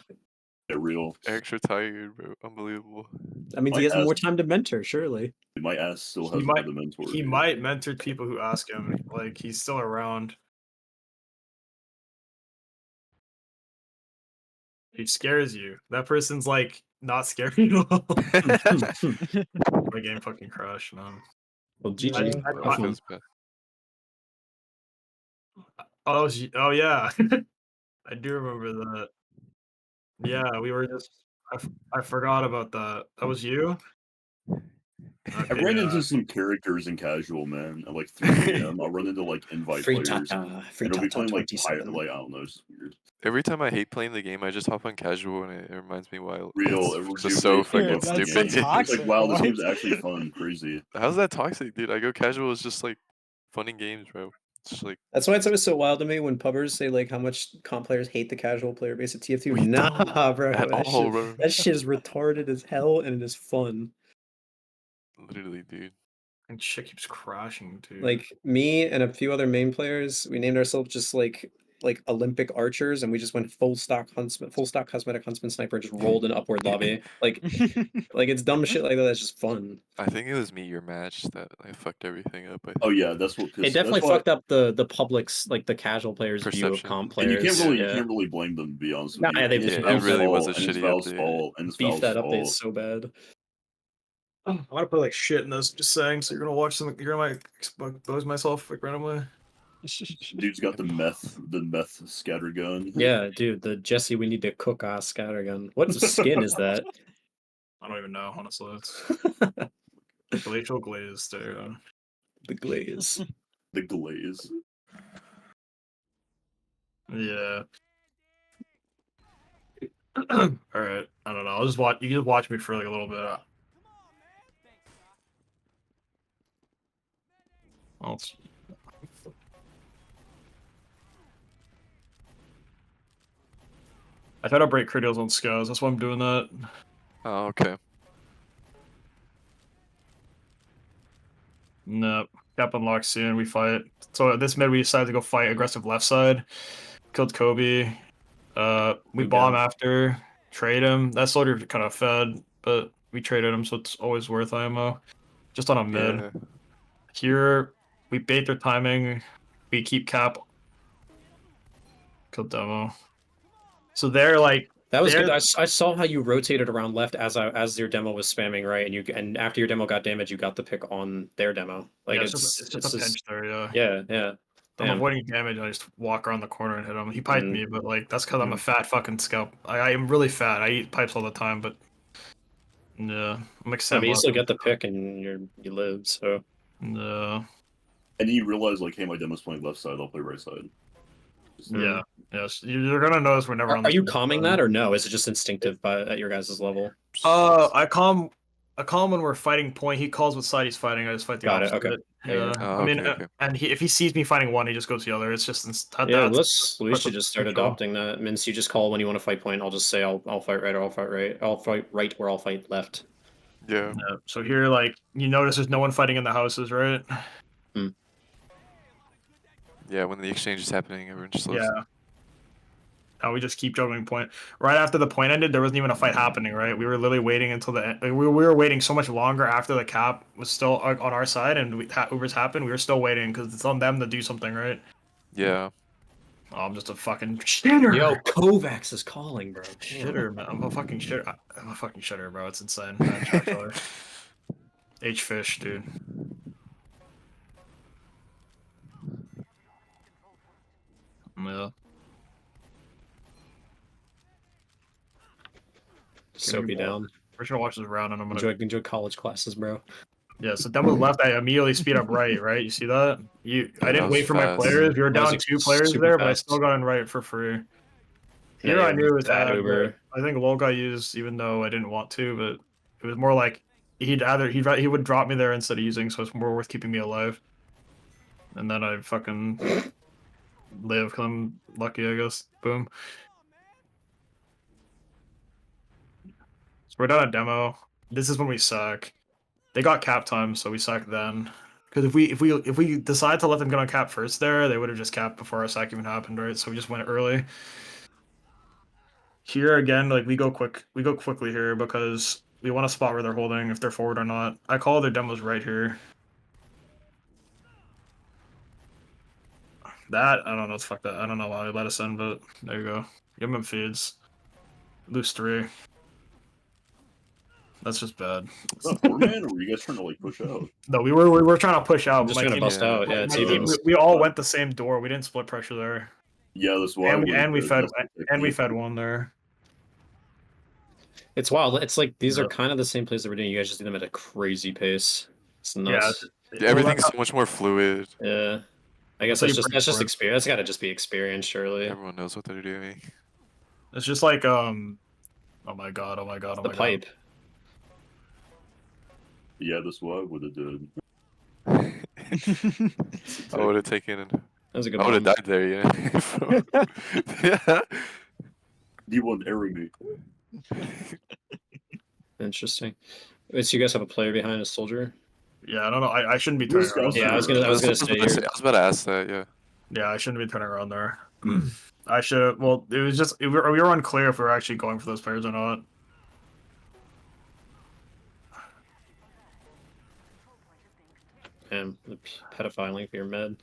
Yeah, real. Eric's retired, bro. Unbelievable. That means My he has more ass, time to mentor, surely. my ass still He hasn't had a mentor. he dude. might mentor people who ask him. Like he's still around. He scares you. That person's like not scary at all. My game fucking crashed, man. Well, Yeah. GG. Bro, Have it fun. feels bad. Oh yeah. I do remember that. Yeah, we were just I forgot about that. That was you? I Okay, ran yeah. into some characters in casual, man. At like 3 a.m. I'll run into like invite Free players. Tata, free And they'll be Tata playing like 27. like I don't know, it's weird. Every time I hate playing the game, I just hop on casual and it reminds me why Real, it's it just so rejuvenates you fucking about the That's so game. stupid. It's like, toxic. wow, this What? game's actually fun, crazy. How's that toxic, dude? I go casual, it's just like fun in games, bro. It's just like That's why it's always so wild to me when pubbers say like how much comp players hate the casual player base at TF2. we Nah, don't bro. at all, bro. That shit is retarded as hell and it is fun. Literally, dude. And shit keeps crashing, dude. Like me and a few other main players, we named ourselves just like Olympic archers, and we just went full stock huntsman, full stock cosmetic huntsman sniper, just rolled an upward lobby. Like it's dumb shit like that. That's just fun. I think it was me your match that I fucked everything up. I think. Oh yeah, that's what It pissed. definitely That's why, fucked up the public's like the casual players' view of Perception. comp and you players. can't really Yeah. blame them. To be honest Nah, with you, yeah, they it's just Yeah, it beefed Valve's really was fault, a and it's shitty Valve's update. fault, and it's beefed Valve's that update fault. so bad. I want to put like shit in this. Just saying. So you're gonna watch some. You're gonna like expose myself like randomly. Dude's got the meth scattergun. Yeah, dude, the Jesse we need to cook ass scattergun. What skin is that? I don't even know, honestly. It's glacial glaze, dude. The glaze. The glaze. Yeah. All right. I don't know. I'll just watch. You can just watch me for like a little bit. I try to break critials on scars. That's why I'm doing that. Oh, okay. Nope. Cap unlocked soon. We fight. So this mid, we decided to go fight aggressive left side. Killed Kobe. We Good bomb go. after. Trade him. That soldier kind of fed, but we traded him, so it's always worth IMO. Just on a mid. Yeah. Here, we bait their timing. We keep cap. Killed demo. So they're like. That was good. they're- I saw how you rotated around left as your demo was spamming right, and after your demo got damage, you got the pick on their demo. Like yeah, it's just a pinch there, yeah. yeah. I'm Damn. avoiding damage. I just walk around the corner and hit him. He piped Mm. me, but like that's because I'm a Mm. fat fucking scalp. I am really fat. I eat pipes all the time, but yeah, I'm I excited. mean, you still get the pick and you live. So No. And you realize like, hey, my demo's playing left side. I'll play right side. Yeah. Yes. You're gonna notice whenever on are the you same calming side. that or no? Is it just instinctive at your guys' level? I calm when we're fighting point. He calls what side he's fighting. I just fight the Got it, opposite. okay. Yeah. Oh, I mean, okay, okay. and if he sees me fighting one, he just goes the other. It's just Yeah, that's we should just start control. adopting that. It means you just call when you want to fight point. I'll just say I'll fight right or I'll fight right. I'll fight right or I'll fight left. Yeah. Yeah. So here, like, you notice there's no one fighting in the houses, right? Yeah, when the exchange is happening, everyone just loves Yeah. And we just keep juggling point. Right after the point ended, there wasn't even a fight happening, right? We were literally waiting until the end. We were waiting so much longer after the cap was still on our side and Ubers happened. We were still waiting because it's on them to do something, right? Yeah. Oh, I'm just a fucking shitter. Yo, Kovacs is calling, bro. Damn. Shitter, man. I'm a fucking shitter. I'm a fucking shitter, bro. It's insane. Actually. H fish, dude. Yeah. Soapy down. We're just gonna watch this round and I'm gonna Enjoy college classes, bro. Yeah, so demo left, I immediately speed up right, right? You see that? I that didn't was wait for my fast. players. We were That was down 2 players super there, but I fast. still got in right for free. Here Yeah, I knew it was bad ad, Uber. but I think Lol got used even though I didn't want to, but it was more like he would drop me there instead of using, so it's more worth keeping me alive. And then I fucking live because I'm lucky, I guess. Boom. So we're done a demo. This is when we suck. They got cap time, so we suck then. Because if we decide to let them get on cap first there, they would have just capped before our sack even happened, right? So we just went early. Here again, like we go quickly here because we want to spot where they're holding, if they're forward or not. I call their demos right here. That I don't know. Fuck that. I don't know why they let us in, but there you go. Give them feeds. Lose 3. That's just bad. Is that 4-man, or were you guys trying to like push out? No, we were trying to push out. I'm just My trying to team- bust out. Yeah, my it's team- evens. we all went the same door. We didn't split pressure there. Yeah, that's why. And we fed That's the one there. It's wild. It's like these are Yep. kind of the same plays that we're doing. You guys just do them at a crazy pace. It's Yeah, nuts. Yeah, everything's so much more fluid. Yeah. I guess So you that's bring just forward. experience. That's got to just be experience, surely. Everyone knows what they're doing. It's just like oh my god, oh my god, It's oh the my pipe. god. Yeah, that's what I would have did. I would have taken. That was a good I would have one. died there. Yeah. Yeah. You wouldn't arrow me. Interesting. Wait, so you guys have a player behind a soldier? Yeah, I don't know. I shouldn't be turning This around. guy's- Yeah, I was there. gonna say I was about to ask that. Yeah. Yeah, I shouldn't be turning around there. I should. Well, it was just we were unclear if we were actually going for those players or not. Damn, the pedophiling for your med.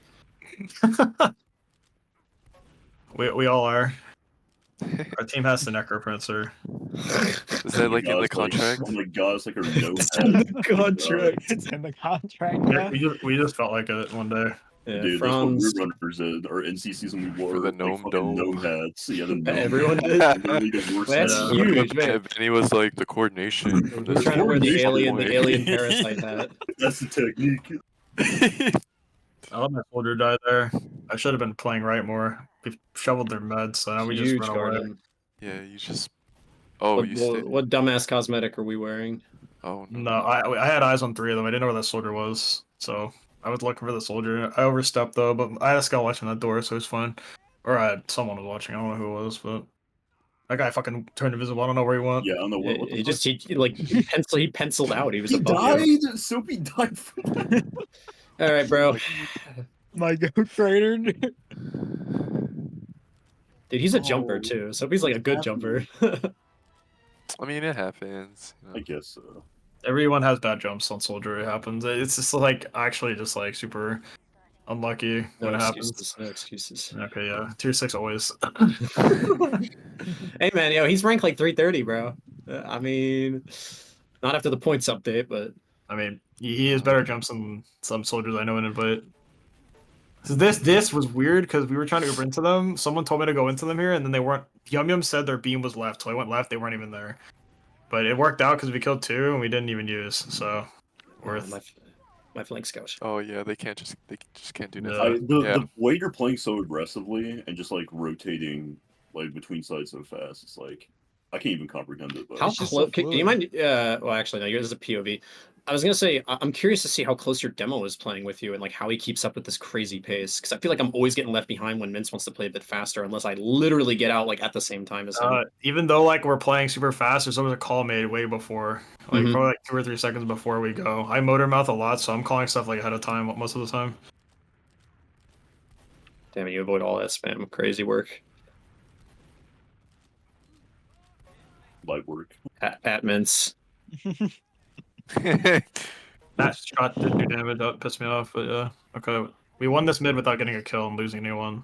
We all are. Our team has the Necroprincer. Is that like in the It's like- contract? oh my god, it's like a no. It's in the contract. It's in the contract. Yeah. We just felt like it one day. Yeah, Dude, Franz. that's what we runners did. Our NC season we wore the like, gnome fucking dome. gnome hats. Yeah, the gnome Everyone hats. did? Literally the worst That's hats. huge, man. And Benny was like the coordination. From We're this trying to wear the coordination alien point. parasite hat. That's the technique. I let my soldier die there. I should have been playing right more. We shoveled their meds, so now we just Huge run away. garden. Yeah, you just. Oh, What, you stayed. what dumbass cosmetic are we wearing? Oh No, I had eyes on 3 of them. I didn't know where that soldier was, so I was looking for the soldier. I overstepped though, but I had a scout watching that door, so it's fine. Or I had someone was watching. I don't know who it was, but That guy fucking turned invisible. I don't know where he went. Yeah, I don't know what the He fuck? just he penciled out. He was He above died. you. Soapy died from that. All right, bro. My goat crater. Dude, he's a jumper Oh, too. So he's like a good jumper. I mean, it happens. You know. I guess so. Everyone has bad jumps on Soldier. It happens. It's just like actually just like super unlucky No when it excuses. happens. No excuses. Okay, yeah, tier 6 always. Hey man, yo, he's ranked like 330, bro. I mean, not after the points update, but I mean, he has better jumps than some soldiers I know in it, but so this was weird because we were trying to Uber into them. Someone told me to go into them here, and then they weren't. Yum Yum said their beam was left, so I went left. They weren't even there, but it worked out because we killed 2 and we didn't even use. So worth. my flank scout. Oh yeah, they just can't do Yeah. nothing. The way you're playing so aggressively and just like rotating like between sides so fast, it's like I can't even comprehend it. But How It's just so close? Can you mind? Well, actually, no. Yours is a POV. I was gonna say I'm curious to see how close your demo is playing with you and like how he keeps up with this crazy pace. Because I feel like I'm always getting left behind when Mince wants to play a bit faster, unless I literally get out like at the same time as him. Even though like we're playing super fast, there's always a call made way before, like Mhm. probably like 2 or 3 seconds before we go. I motor mouth a lot, so I'm calling stuff like ahead of time most of the time. Damn it, you avoid all that spam. Crazy work. light work. At Mince. That shot didn't do damage. That pissed me off. But yeah, okay. We won this mid without getting a kill and losing anyone.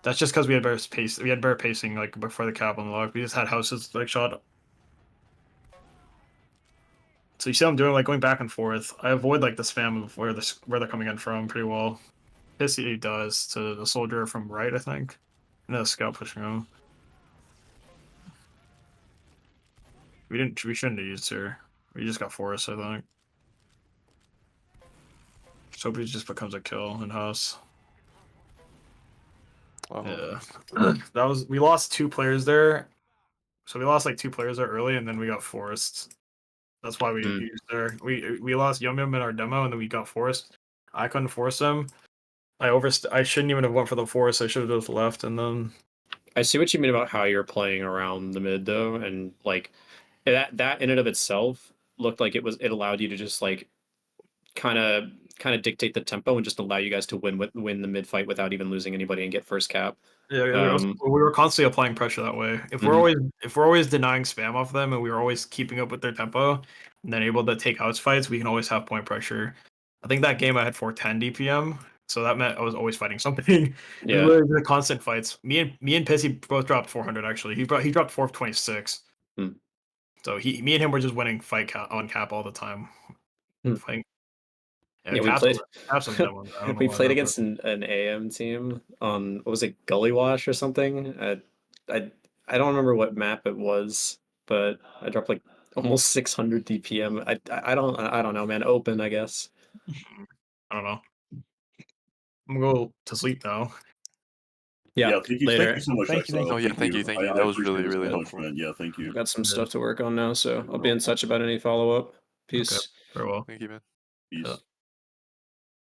That's just because we had better pace. We had better pacing like before the cap unlocked. We just had houses like shot. So you see, what I'm doing like going back and forth. I avoid like the spam of where they're coming in from pretty well. Pissy does to the soldier from right, I think, and the scout pushing him. We shouldn't have used her. We just got forest, I think. Soapy just becomes a kill in house. Oh. Yeah, we lost 2 players there, so we lost like 2 players there early, and then we got forced. That's why we used there. We lost Yum Yum in our demo, and then we got forced. I couldn't force him. I shouldn't even have went for the force. I should have just left, and then I see what you mean about how you're playing around the mid though, and like that in and of itself looked like it allowed you to just like kind of dictate the tempo and just allow you guys to win the mid fight without even losing anybody and get first cap. yeah, we were constantly applying pressure that way. If we're always denying spam off them, and we were always keeping up with their tempo, and then able to take house fights, we can always have point pressure. I think that game I had 410 DPM, so that meant I was always fighting something. Yeah. We were the constant fights. Me and Pissy both dropped 400 actually. He dropped 426. Hmm. So me and him were just winning fight on cap all the time. Fighting. Yeah, we played. Caps on demo. I don't know We why played that- against an AM team on what was it, Gully Wash or something? I don't remember what map it was, but I dropped like almost 600 DPM. I don't know, man. Open, I guess. I don't know. I'm gonna go to sleep now. Yeah. Thank you later. so much, Thank you, Exile. Oh yeah, thank you. I That was appreciate really this really so much, helpful. man. Yeah, thank you. I've got some Yeah. stuff to work on now, so I'll be in touch about any follow up. Peace. Okay, very well. Thank you, man. Peace. Yeah.